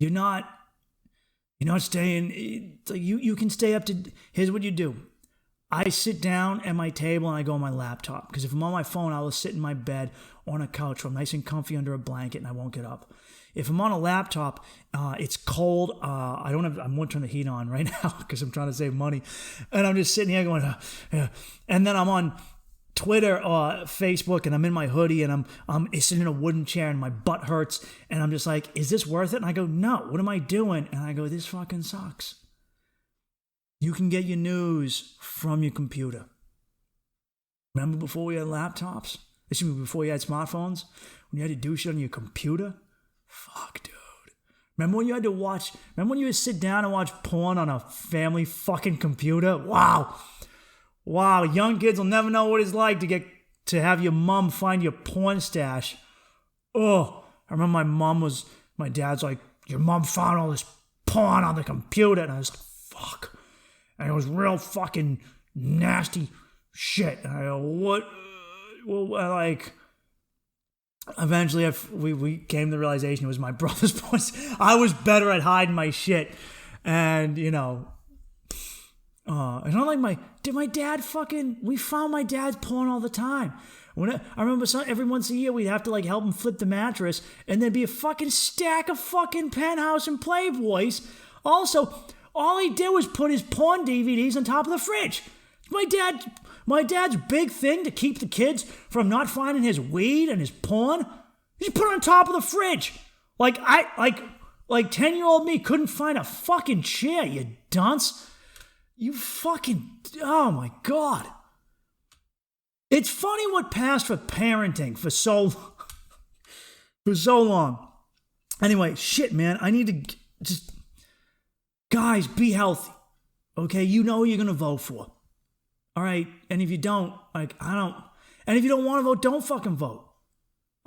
You're not staying, you can stay up to, here's what you do. I sit down at my table and I go on my laptop. Because if I'm on my phone, I will sit in my bed or on a couch where I'm nice and comfy under a blanket and I won't get up. If I'm on a laptop, it's cold. I won't turn the heat on right now because I'm trying to save money. And I'm just sitting here going, and then I'm on Twitter or Facebook and I'm in my hoodie and I'm sitting in a wooden chair and my butt hurts. And I'm just like, is this worth it? And I go, no, what am I doing? And I go, this fucking sucks. You can get your news from your computer. Remember before we had laptops? Before you had smartphones? When you had to do shit on your computer? Fuck, dude. Remember when you would sit down and watch porn on a family fucking computer? Wow. Young kids will never know what it's like to have your mom find your porn stash. Oh, I remember my dad's like, your mom found all this porn on the computer. And I was like, fuck. And it was real fucking nasty shit. And I go, what? Well, like, eventually we came to the realization it was my brother's voice. I was better at hiding my shit. And, you know, and I'm like, my dad fucking, we found my dad's porn all the time. I remember every once a year we'd have to like help him flip the mattress, and there'd be a fucking stack of fucking Penthouse and Playboys. Also, all he did was put his porn DVDs on top of the fridge. My dad's big thing to keep the kids from not finding his weed and his porn. He put it on top of the fridge. Like 10-year-old me couldn't find a fucking chair, you dunce. You fucking, oh my God. It's funny what passed for parenting for so long. Anyway, shit, man. I need to just, guys, be healthy. Okay? You know who you're going to vote for. All right? And if you don't, like, I don't. And if you don't want to vote, don't fucking vote.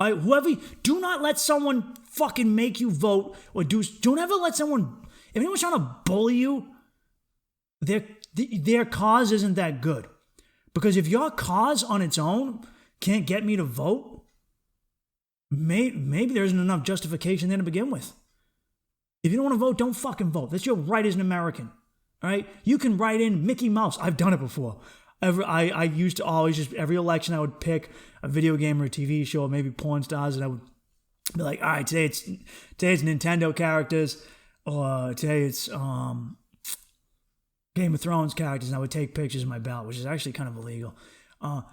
All right? Do not let someone fucking make you vote or don't ever let someone, if anyone's trying to bully you, their cause isn't that good. Because if your cause on its own can't get me to vote, maybe there isn't enough justification there to begin with. If you don't want to vote, don't fucking vote. That's your right as an American. All right? You can write in Mickey Mouse. I've done it before. I used to always just, every election I would pick a video game or a TV show or maybe porn stars, and I would be like, all right, today it's Nintendo characters, or today it's Game of Thrones characters, and I would take pictures of my ballot, which is actually kind of illegal. Vote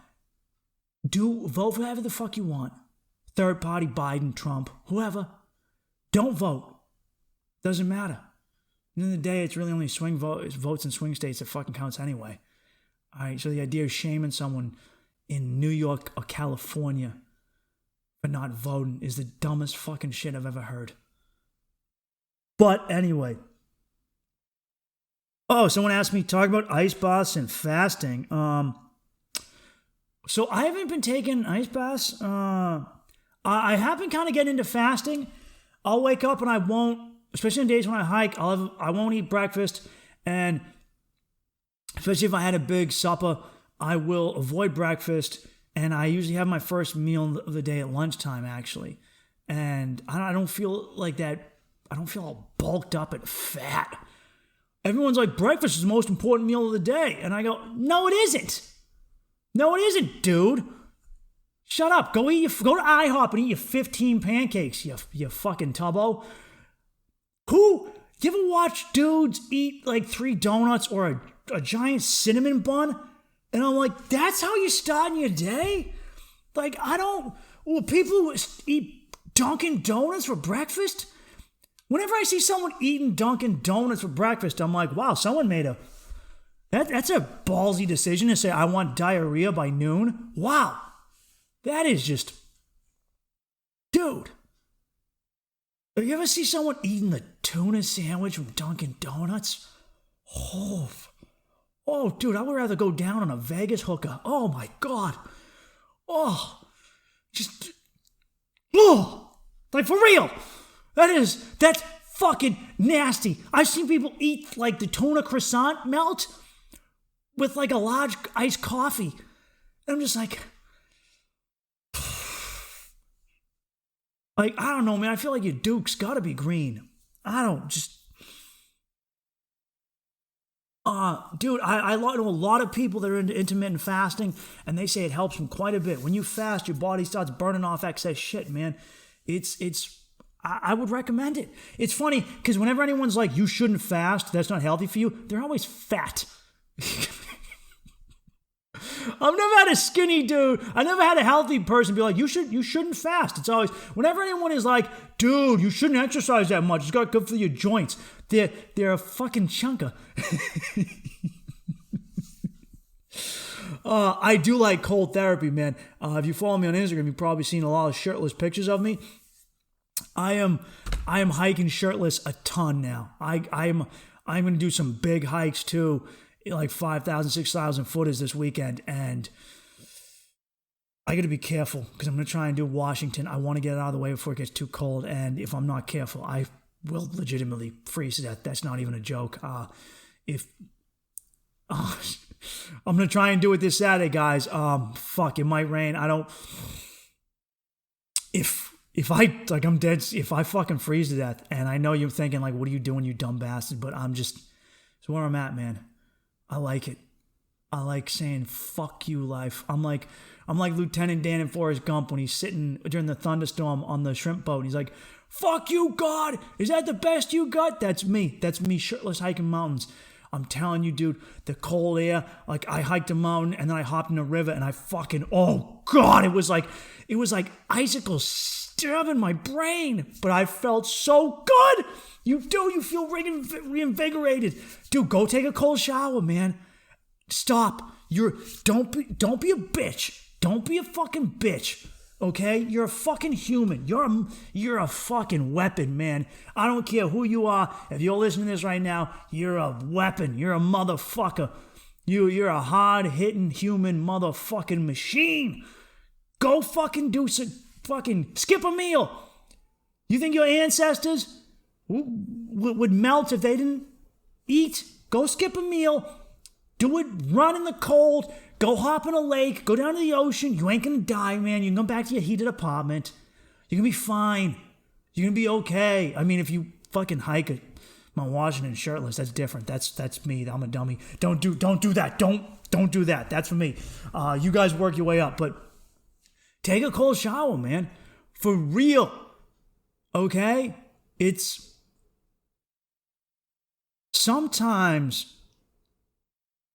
for whoever the fuck you want. Third party, Biden, Trump, whoever. Don't vote. Doesn't matter. At the end of the day, it's really only swing votes in swing states that fucking counts anyway. All right, so the idea of shaming someone in New York or California for not voting is the dumbest fucking shit I've ever heard. But anyway. Oh, someone asked me to talk about ice baths and fasting. So I haven't been taking ice baths. I have been kind of getting into fasting. I'll wake up and I won't, especially on days when I hike, I won't eat breakfast. And especially if I had a big supper, I will avoid breakfast. And I usually have my first meal of the day at lunchtime, actually. And I don't feel like that. I don't feel all bulked up and fat. Everyone's like, breakfast is the most important meal of the day. And I go, no, it isn't. No, it isn't, dude. Shut up. Go to IHOP and eat your 15 pancakes, you fucking tubbo. You ever watch dudes eat like 3 donuts or a giant cinnamon bun? And I'm like, that's how you're starting your day? Like, people who eat Dunkin' Donuts for breakfast? Whenever I see someone eating Dunkin' Donuts for breakfast, I'm like, wow, someone made that's a ballsy decision to say, I want diarrhea by noon. Wow. That is just, dude. You ever see someone eating the tuna sandwich from Dunkin' Donuts? Oh, dude, I would rather go down on a Vegas hooker. Oh, my God. Like, for real. That's fucking nasty. I've seen people eat, like, the tuna croissant melt with, like, a large iced coffee. And I'm just like, I don't know, man. I feel like your Duke's got to be green. Dude, I know a lot of people that are into intermittent fasting, and they say it helps them quite a bit. When you fast, your body starts burning off excess shit, man. I would recommend it. It's funny, because whenever anyone's like, you shouldn't fast, that's not healthy for you, they're always fat. I've never had a skinny dude. I never had a healthy person be like, you shouldn't fast. It's always, whenever anyone is like, dude, you shouldn't exercise that much. It's got good for your joints. They're a fucking chunker. I do like cold therapy, man. If you follow me on Instagram, you've probably seen a lot of shirtless pictures of me. I am hiking shirtless a ton now. I'm going to do some big hikes too, like 5,000, 6,000 footers this weekend, and I got to be careful because I'm going to try and do Washington. I want to get it out of the way before it gets too cold, and if I'm not careful, I will legitimately freeze to death. That's not even a joke. I'm going to try and do it this Saturday, guys. Fuck, it might rain. I don't... If I, like, I'm dead... If I fucking freeze to death, and I know you're thinking, like, what are you doing, you dumb bastard? But I'm just... It's where I'm at, man. I like it. I like saying, fuck you, life. I'm like Lieutenant Dan in Forrest Gump when he's sitting during the thunderstorm on the shrimp boat. And he's like, fuck you, God. Is that the best you got? That's me. That's me shirtless hiking mountains. I'm telling you, dude, the cold air, like I hiked a mountain and then I hopped in a river and I fucking, oh God, it was like icicles stabbing my brain, but I felt so good. You feel reinvigorated. Dude, go take a cold shower, man. Stop. Don't be a bitch. Don't be a fucking bitch. Okay? You're a fucking human. You're a fucking weapon, man. I don't care who you are. If you're listening to this right now, you're a weapon. You're a motherfucker. You're a hard-hitting human motherfucking machine. Go fucking do some fucking skip a meal. You think your ancestors would melt if they didn't eat? Go skip a meal. Do it, run in the cold, go hop in a lake, go down to the ocean. You ain't gonna die, man. You can come back to your heated apartment. You're gonna be fine. You're gonna be okay. I mean, if you fucking hike it, Mount Washington shirtless, that's different. That's me. I'm a dummy. Don't do that. Don't do that. That's for me. You guys work your way up, but take a cold shower, man. For real. Okay? It's sometimes...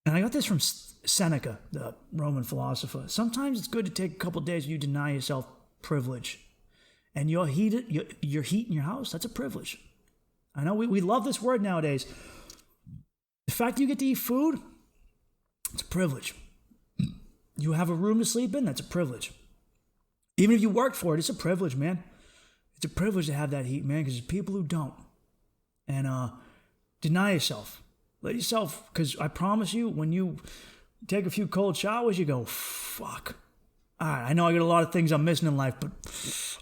And I got this from Seneca, the Roman philosopher. Sometimes it's good to take a couple days where you deny yourself privilege. And your heat in your house, that's a privilege. I know we love this word nowadays. The fact that you get to eat food, it's a privilege. You have a room to sleep in, that's a privilege. Even if you worked for it, it's a privilege, man. It's a privilege to have that heat, man, because there's people who don't. And deny yourself. Let yourself, because I promise you, when you take a few cold showers, you go, fuck. All right, I know I got a lot of things I'm missing in life, but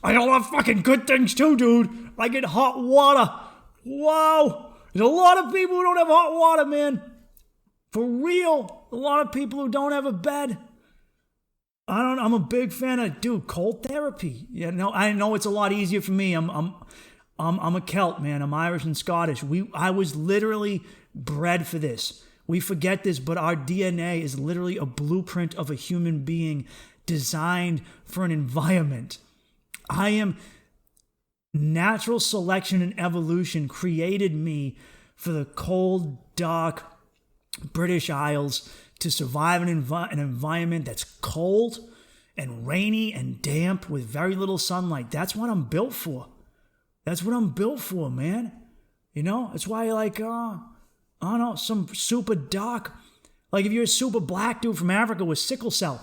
I got a lot of fucking good things too, dude. I get hot water. Wow. There's a lot of people who don't have hot water, man. For real. A lot of people who don't have a bed. I'm a big fan of, dude, cold therapy. Yeah, no, I know it's a lot easier for me. I'm a Celt, man. I'm Irish and Scottish. I was literally bred for this. We forget this, but our DNA is literally a blueprint of a human being designed for an environment. I am natural selection and evolution created me for the cold, dark British Isles to survive an environment that's cold and rainy and damp with very little sunlight. That's what I'm built for. That's what I'm built for, man. You know, that's why I don't know, some super dark, like if you're a super black dude from Africa with sickle cell,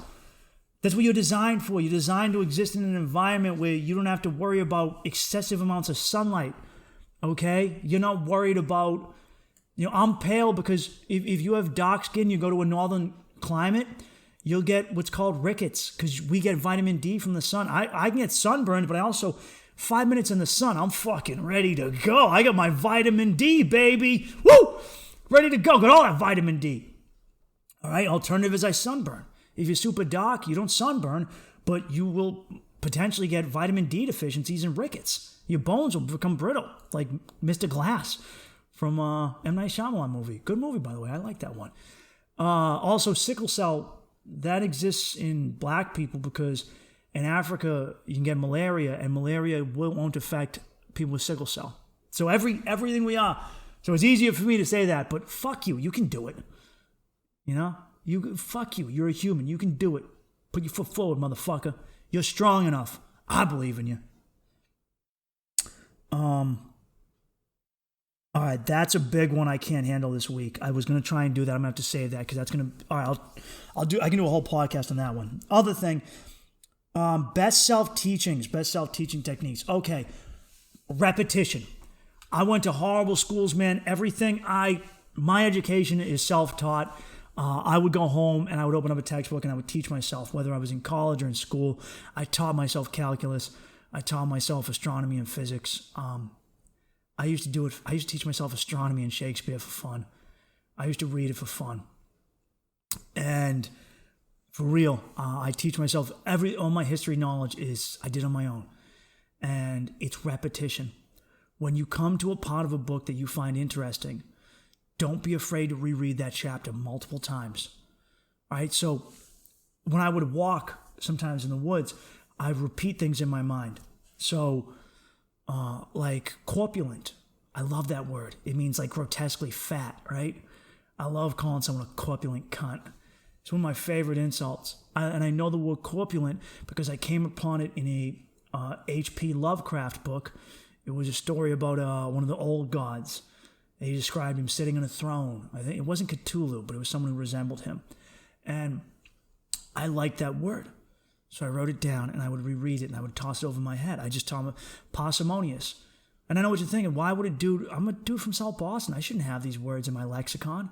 that's what you're designed for. You're designed to exist in an environment where you don't have to worry about excessive amounts of sunlight, okay? You're not worried about, I'm pale because if you have dark skin, you go to a northern climate, you'll get what's called rickets because we get vitamin D from the sun. I can get sunburned, but I also... 5 minutes in the sun, I'm fucking ready to go. I got my vitamin D, baby. Woo! Ready to go. Got all that vitamin D. All right, alternative is I sunburn. If you're super dark, you don't sunburn, but you will potentially get vitamin D deficiencies and rickets. Your bones will become brittle, like Mr. Glass from M. Night Shyamalan movie. Good movie, by the way. I like that one. Also, sickle cell, that exists in black people because... in Africa, you can get malaria, and malaria won't affect people with sickle cell. So everything we are. So it's easier for me to say that, but fuck you. You can do it. Fuck you. You're a human. You can do it. Put your foot forward, motherfucker. You're strong enough. I believe in you. All right, that's a big one I can't handle this week. I was going to try and do that. I'm going to have to save that because that's going to... All right, I can do a whole podcast on that one. Other thing... best self-teaching techniques. Okay, repetition. I went to horrible schools, man. My education is self-taught. I would go home and I would open up a textbook and I would teach myself, whether I was in college or in school. I taught myself calculus. I taught myself astronomy and physics. I used to teach myself astronomy and Shakespeare for fun. I used to read it for fun. And for real, I teach myself all my history knowledge I did on my own. And it's repetition. When you come to a part of a book that you find interesting, don't be afraid to reread that chapter multiple times. All right, so when I would walk sometimes in the woods, I repeat things in my mind. So, like corpulent, I love that word. It means like grotesquely fat, right? I love calling someone a corpulent cunt. It's one of my favorite insults. And I know the word corpulent because I came upon it in a H.P. Lovecraft book. It was a story about one of the old gods. He described him sitting on a throne. I think it wasn't Cthulhu, but it was someone who resembled him. And I liked that word. So I wrote it down, and I would reread it, and I would toss it over my head. I just told him parsimonious. And I know what you're thinking. Why would a dude... I'm a dude from South Boston. I shouldn't have these words in my lexicon.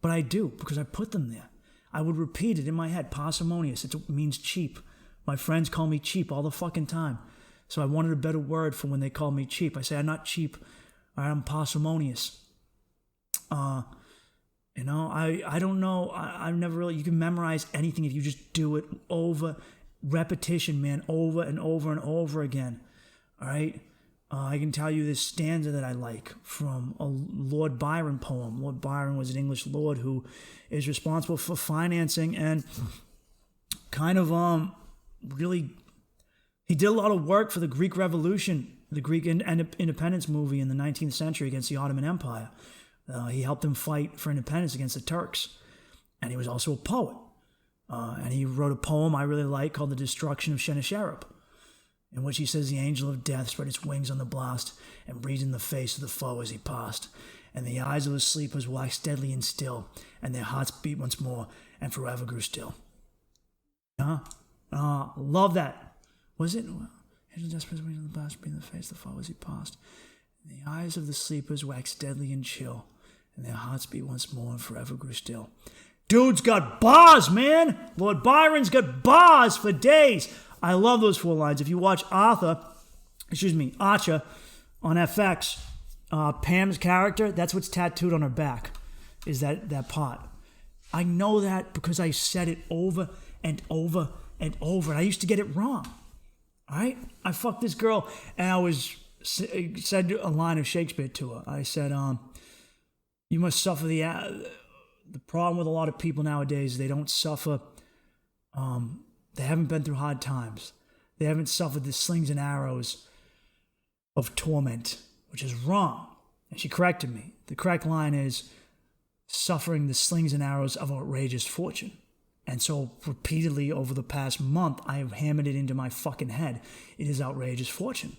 But I do, because I put them there. I would repeat it in my head. Parsimonious. It means cheap. My friends call me cheap all the fucking time. So I wanted a better word for when they call me cheap. I say, I'm not cheap. I'm parsimonious. I don't know. I've never really... You can memorize anything if you just do it over... Repetition, man, over and over and over again. All right? I can tell you this stanza that I like from a Lord Byron poem. Lord Byron was an English lord who is responsible for financing and kind of really... He did a lot of work for the Greek Revolution, the Greek independence movie in the 19th century against the Ottoman Empire. He helped them fight for independence against the Turks. And he was also a poet. And he wrote a poem I really like called The Destruction of Sennacherib, in which he says the angel of death spread its wings on the blast and breathed in the face of the foe as he passed. And the eyes of the sleepers waxed deadly and still, and their hearts beat once more and forever grew still. Love that. Was it? Angel of death spread its wings on the blast, breathed in the face of the foe as he passed. And the eyes of the sleepers waxed deadly and chill, and their hearts beat once more and forever grew still. Dude's got bars, man. Lord Byron's got bars for days. I love those 4 lines. If you watch Archer on FX, Pam's character, that's what's tattooed on her back, is that part. I know that because I said it over and over and over. And I used to get it wrong. All right? I fucked this girl, and I said a line of Shakespeare to her. I said, you must suffer the problem with a lot of people nowadays, they don't suffer, they haven't been through hard times. They haven't suffered the slings and arrows of torment, which is wrong. And she corrected me. The correct line is suffering the slings and arrows of outrageous fortune. And so repeatedly over the past month, I have hammered it into my fucking head. It is outrageous fortune.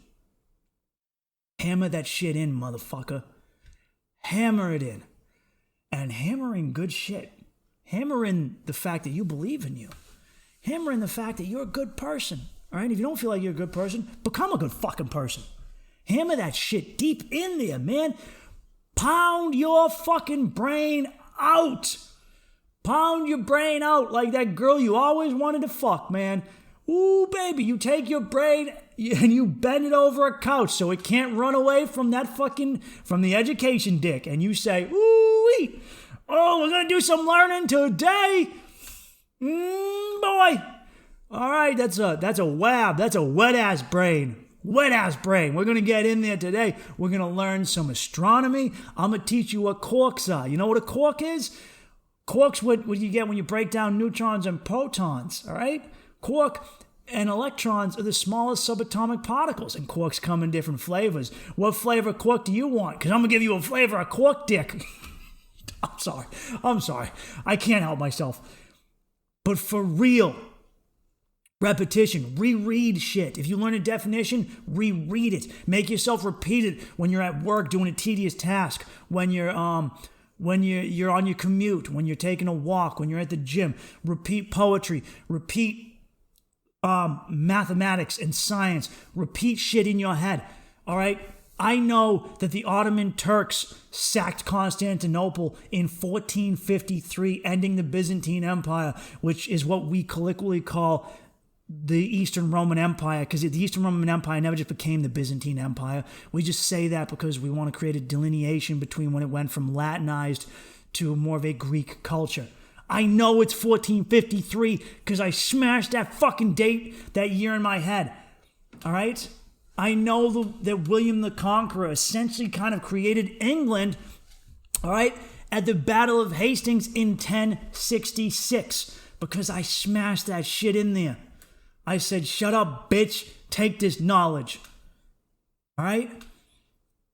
Hammer that shit in, motherfucker. Hammer it in. And hammer in good shit. Hammer in the fact that you believe in you. Hammer in the fact that you're a good person. All right? If you don't feel like you're a good person, become a good fucking person. Hammer that shit deep in there, man. Pound your fucking brain out. Pound your brain out like that girl you always wanted to fuck, man. Ooh, baby, you take your brain and you bend it over a couch so it can't run away from from the education dick. And you say, ooh-wee, oh, we're going to do some learning today. Boy. All right, that's a wab. That's a wet-ass brain. Wet-ass brain. We're going to get in there today. We're going to learn some astronomy. I'm going to teach you what quarks are. You know what a quark is? Quarks, what you get when you break down neutrons and protons, all right? Quark and electrons are the smallest subatomic particles, and quarks come in different flavors. What flavor quark do you want? Because I'm going to give you a flavor of quark dick. I'm sorry. I can't help myself. But for real, repetition, reread shit. If you learn a definition, reread it. Make yourself repeat it when you're at work doing a tedious task, when you're on your commute, when you're taking a walk, when you're at the gym. Repeat poetry, repeat mathematics and science. Repeat shit in your head. All right? I know that the Ottoman Turks sacked Constantinople in 1453, ending the Byzantine Empire, which is what we colloquially call the Eastern Roman Empire, because the Eastern Roman Empire never just became the Byzantine Empire. We just say that because we want to create a delineation between when it went from Latinized to more of a Greek culture. I know it's 1453 because I smashed that fucking date that year in my head. All right? I know that William the Conqueror essentially kind of created England, all right, at the Battle of Hastings in 1066 because I smashed that shit in there. I said, shut up, bitch. Take this knowledge. All right?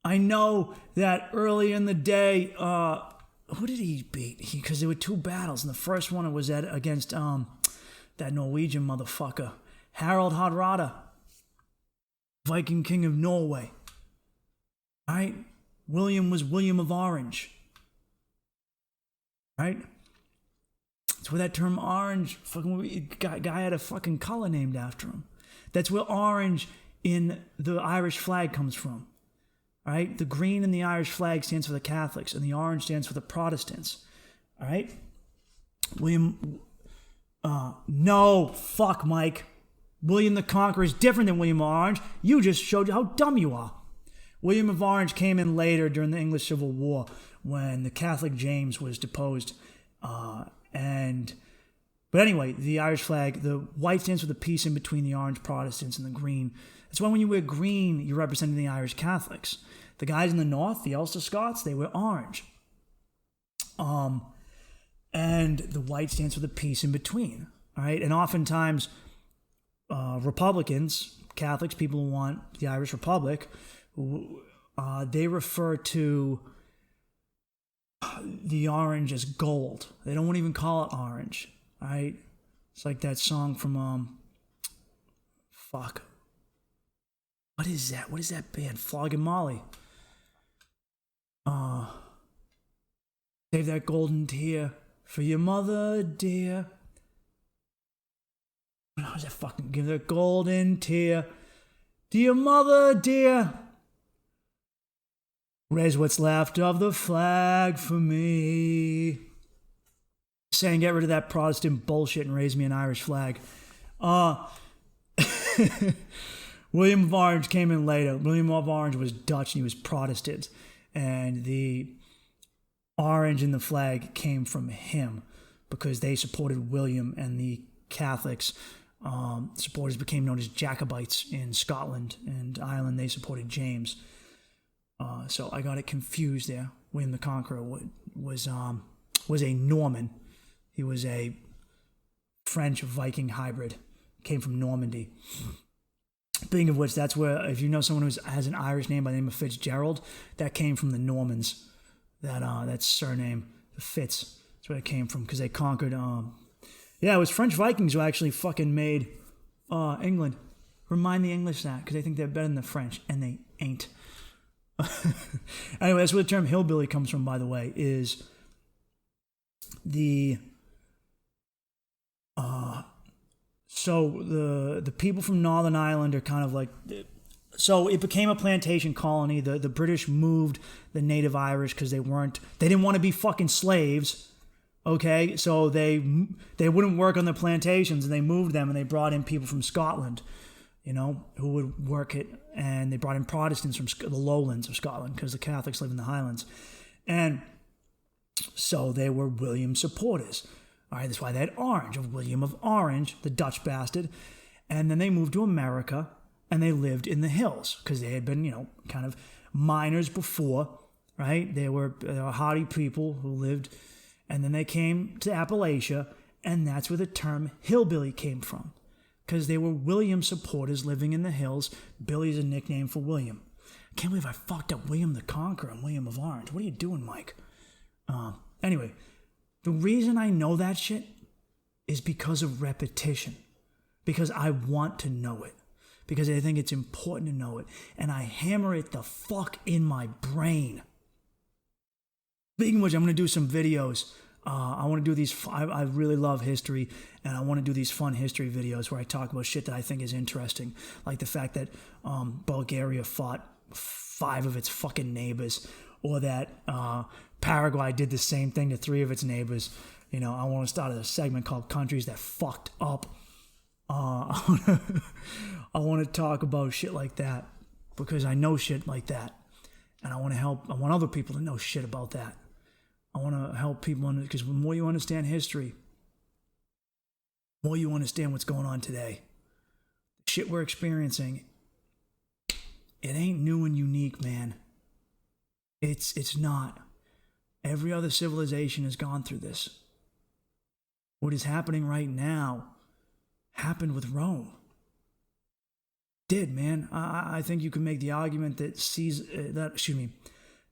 I know that early in the day, who did he beat? Because there were two battles, and the first one was against that Norwegian motherfucker, Harald Hardrada, Viking King of Norway. All right? William was William of Orange. Right? That's where that term orange, fucking guy had a fucking color named after him. That's where orange in the Irish flag comes from. All right? The green in the Irish flag stands for the Catholics, and the orange stands for the Protestants. All right? No, fuck, Mike. William the Conqueror is different than William of Orange. You just showed how dumb you are. William of Orange came in later during the English Civil War when the Catholic James was deposed. But anyway, the Irish flag, the white stands for the peace in between the orange Protestants and the green. That's why when you wear green, you're representing the Irish Catholics. The guys in the north, the Ulster Scots, they wear orange. And the white stands for the peace in between. All right, and oftentimes Republicans, Catholics, people who want the Irish Republic, they refer to the orange as gold. They don't want to even call it orange. All right, it's like that song from what is that? What is that band? Flogging Molly. Save that golden tear for your mother, dear. How's that fucking? Give that golden tear to your mother, dear. Raise what's left of the flag for me. Saying get rid of that Protestant bullshit and raise me an Irish flag. William of Orange came in later. William of Orange was Dutch and he was Protestant. And the orange in the flag came from him because they supported William, and the Catholics supporters became known as Jacobites in Scotland and Ireland. They supported James. So I got it confused there. William the Conqueror was a Norman. He was a French Viking hybrid. Came from Normandy. Speaking of which, that's where, if you know someone who has an Irish name by the name of Fitzgerald, that came from the Normans. That surname, Fitz, that's where it came from, because they conquered. It was French Vikings who actually fucking made England. Remind the English that, because they think they're better than the French, and they ain't. Anyway, that's where the term hillbilly comes from, by the way, is the so the people from Northern Ireland are kind of like, so it became a plantation colony. The British moved the native Irish because they didn't want to be fucking slaves. Okay, so they wouldn't work on the plantations, and they moved them, and they brought in people from Scotland, who would work it, and they brought in Protestants from the lowlands of Scotland because the Catholics live in the Highlands. And so they were William supporters. All right, that's why they had orange, of William of Orange, the Dutch bastard. And then they moved to America, and they lived in the hills because they had been, kind of miners before, right? They were hardy people who lived, and then they came to Appalachia, and that's where the term hillbilly came from. Because they were William supporters living in the hills. Billy's a nickname for William. I can't believe I fucked up William the Conqueror and William of Orange. What are you doing, Mike? Anyway, the reason I know that shit is because of repetition. Because I want to know it. Because I think it's important to know it. And I hammer it the fuck in my brain. Speaking of which, I'm going to do some videos. I want to do these. I really love history, and I want to do these fun history videos where I talk about shit that I think is interesting, like the fact that Bulgaria fought 5 of its fucking neighbors, or that Paraguay did the same thing to 3 of its neighbors. I want to start a segment called "Countries That Fucked Up." I want to talk about shit like that because I know shit like that, and I want to help. I want other people to know shit about that. I want to help people, because the more you understand history, the more you understand what's going on today. The shit we're experiencing, it ain't new and unique, man. It's not. Every other civilization has gone through this. What is happening right now happened with Rome. Did, man. I think you can make the argument that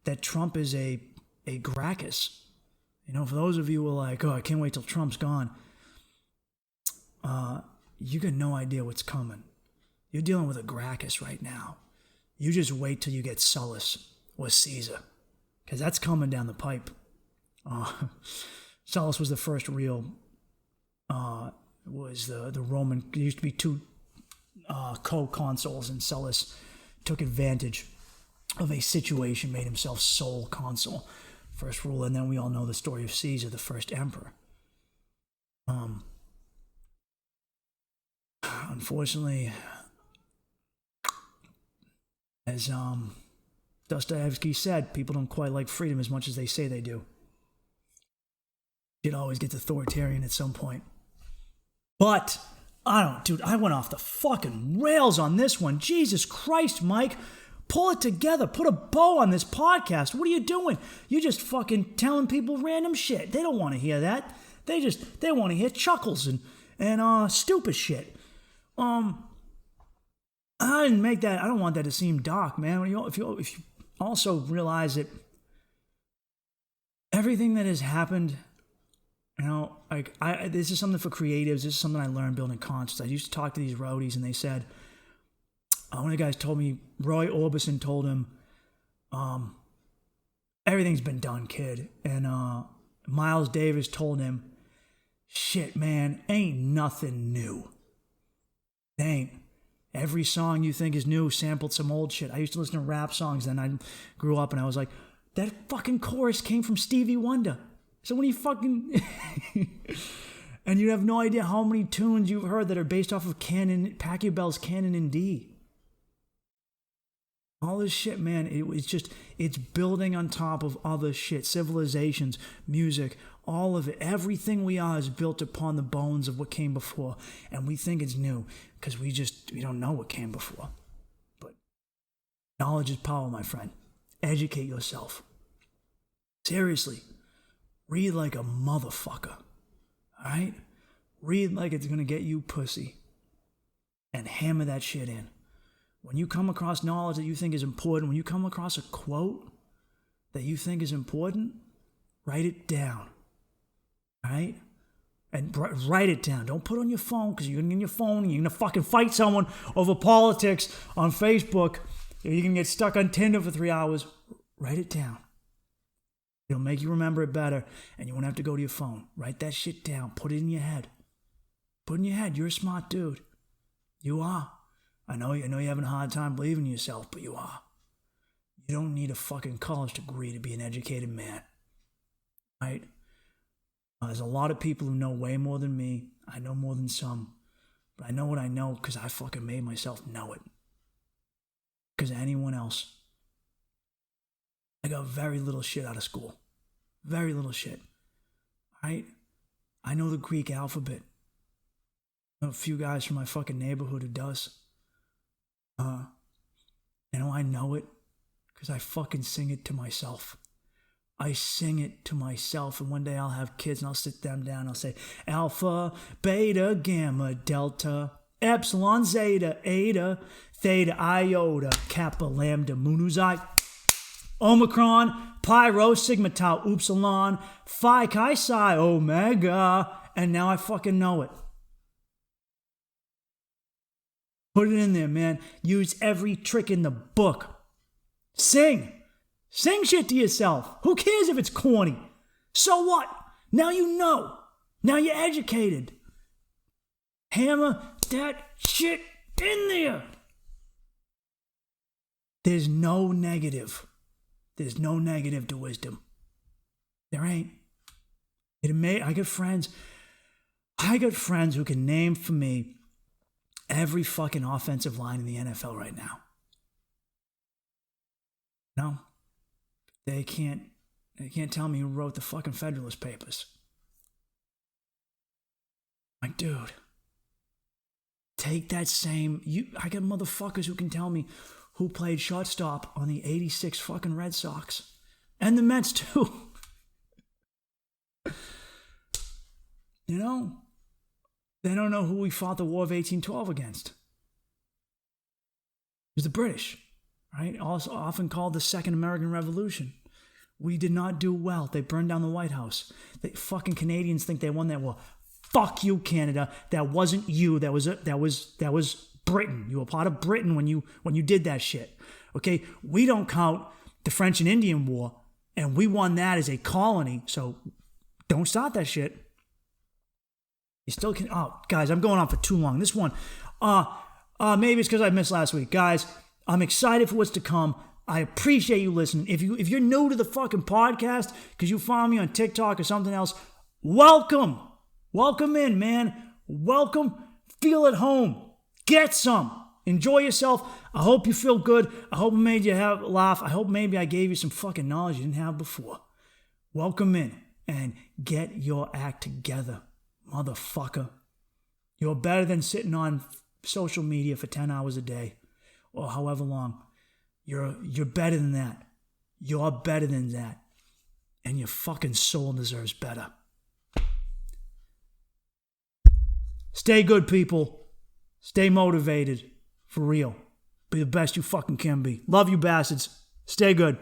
that Trump is a Gracchus. You know, for those of you who are like, oh, I can't wait till Trump's gone. You got no idea what's coming. You're dealing with a Gracchus right now. You just wait till you get Sullus or Caesar, because that's coming down the pipe. Sullus was the first real, was the Roman. There used to be two co-consuls, and Sullus took advantage of a situation, made himself sole consul, first ruler, and then we all know the story of Caesar, the first emperor. Unfortunately, as Dostoevsky said, people don't quite like freedom as much as they say they do. It always gets authoritarian at some point. But I went off the fucking rails on this one. Jesus Christ, Mike. Pull it together. Put a bow on this podcast. What are you doing? You're just fucking telling people random shit. They don't want to hear that. They want to hear chuckles and stupid shit. I didn't make that. I don't want that to seem dark, man. If you also realize that everything that has happened, you know, like this is something for creatives. This is something I learned building concerts. I used to talk to these roadies, and they said, one of the guys told me, Roy Orbison told him, everything's been done, kid. And Miles Davis told him, shit, man, ain't nothing new. It ain't. Every song you think is new sampled some old shit. I used to listen to rap songs, then I grew up and I was like, that fucking chorus came from Stevie Wonder. So when you fucking... and you have no idea how many tunes you've heard that are based off of Pachelbel's Canon in D. All this shit, man, it's building on top of other shit. Civilizations, music, all of it. Everything we are is built upon the bones of what came before. And we think it's new because we don't know what came before. But knowledge is power, my friend. Educate yourself. Seriously. Read like a motherfucker. All right? Read like it's going to get you pussy. And hammer that shit in. When you come across knowledge that you think is important, when you come across a quote that you think is important, write it down. All right? And write it down. Don't put it on your phone, because you're going to get your phone and you're going to fucking fight someone over politics on Facebook. You can get stuck on Tinder for 3 hours. Write it down. It'll make you remember it better, and you won't have to go to your phone. Write that shit down. Put it in your head. Put it in your head. You're a smart dude. You are. I know you're having a hard time believing in yourself, but you are. You don't need a fucking college degree to be an educated man. Right? There's a lot of people who know way more than me. I know more than some. But I know what I know because I fucking made myself know it. Because anyone else. I got very little shit out of school. Very little shit. Right? I know the Greek alphabet. I know a few guys from my fucking neighborhood who does. I know it because I fucking sing it to myself. I sing it to myself, and one day I'll have kids and I'll sit them down and I'll say, Alpha, Beta, Gamma, Delta, Epsilon, Zeta, Eta, Theta, Iota, Kappa, Lambda, Mu, Xi, Omicron, Pi, Rho, Sigma, Tau, Upsilon, Phi, Chi, Psi, Omega, and now I fucking know it. Put it in there, man. Use every trick in the book. Sing. Sing shit to yourself. Who cares if it's corny? So what? Now you know. Now you're educated. Hammer that shit in there. There's no negative. There's no negative to wisdom. There ain't. I got friends who can name for me every fucking offensive line in the NFL right now. No. They can't You can't tell me who wrote the fucking Federalist Papers. Like, dude, take that same... I got motherfuckers who can tell me who played shortstop on the 86 fucking Red Sox. And the Mets, too. You know? They don't know who we fought the War of 1812 against. It was the British, right? Also often called the Second American Revolution. We did not do well. They burned down the White House. The fucking Canadians think they won that war. Fuck you, Canada. That wasn't you. That was Britain. You were part of Britain when you did that shit. Okay? We don't count the French and Indian War, and we won that as a colony. So don't start that shit. You still can. Oh, guys, I'm going on for too long. This one, maybe it's because I missed last week, guys. I'm excited for what's to come. I appreciate you listening. If you're new to the fucking podcast because you found me on TikTok or something else, welcome. Welcome in, man. Welcome. Feel at home. Get some. Enjoy yourself. I hope you feel good. I hope it made you laugh. I hope maybe I gave you some fucking knowledge you didn't have before. Welcome in and get your act together, motherfucker. You're better than sitting on social media for 10 hours a day or however long. You're better than that. You're better than that. And your fucking soul deserves better. Stay good, people. Stay motivated. For real. Be the best you fucking can be. Love you bastards. Stay good.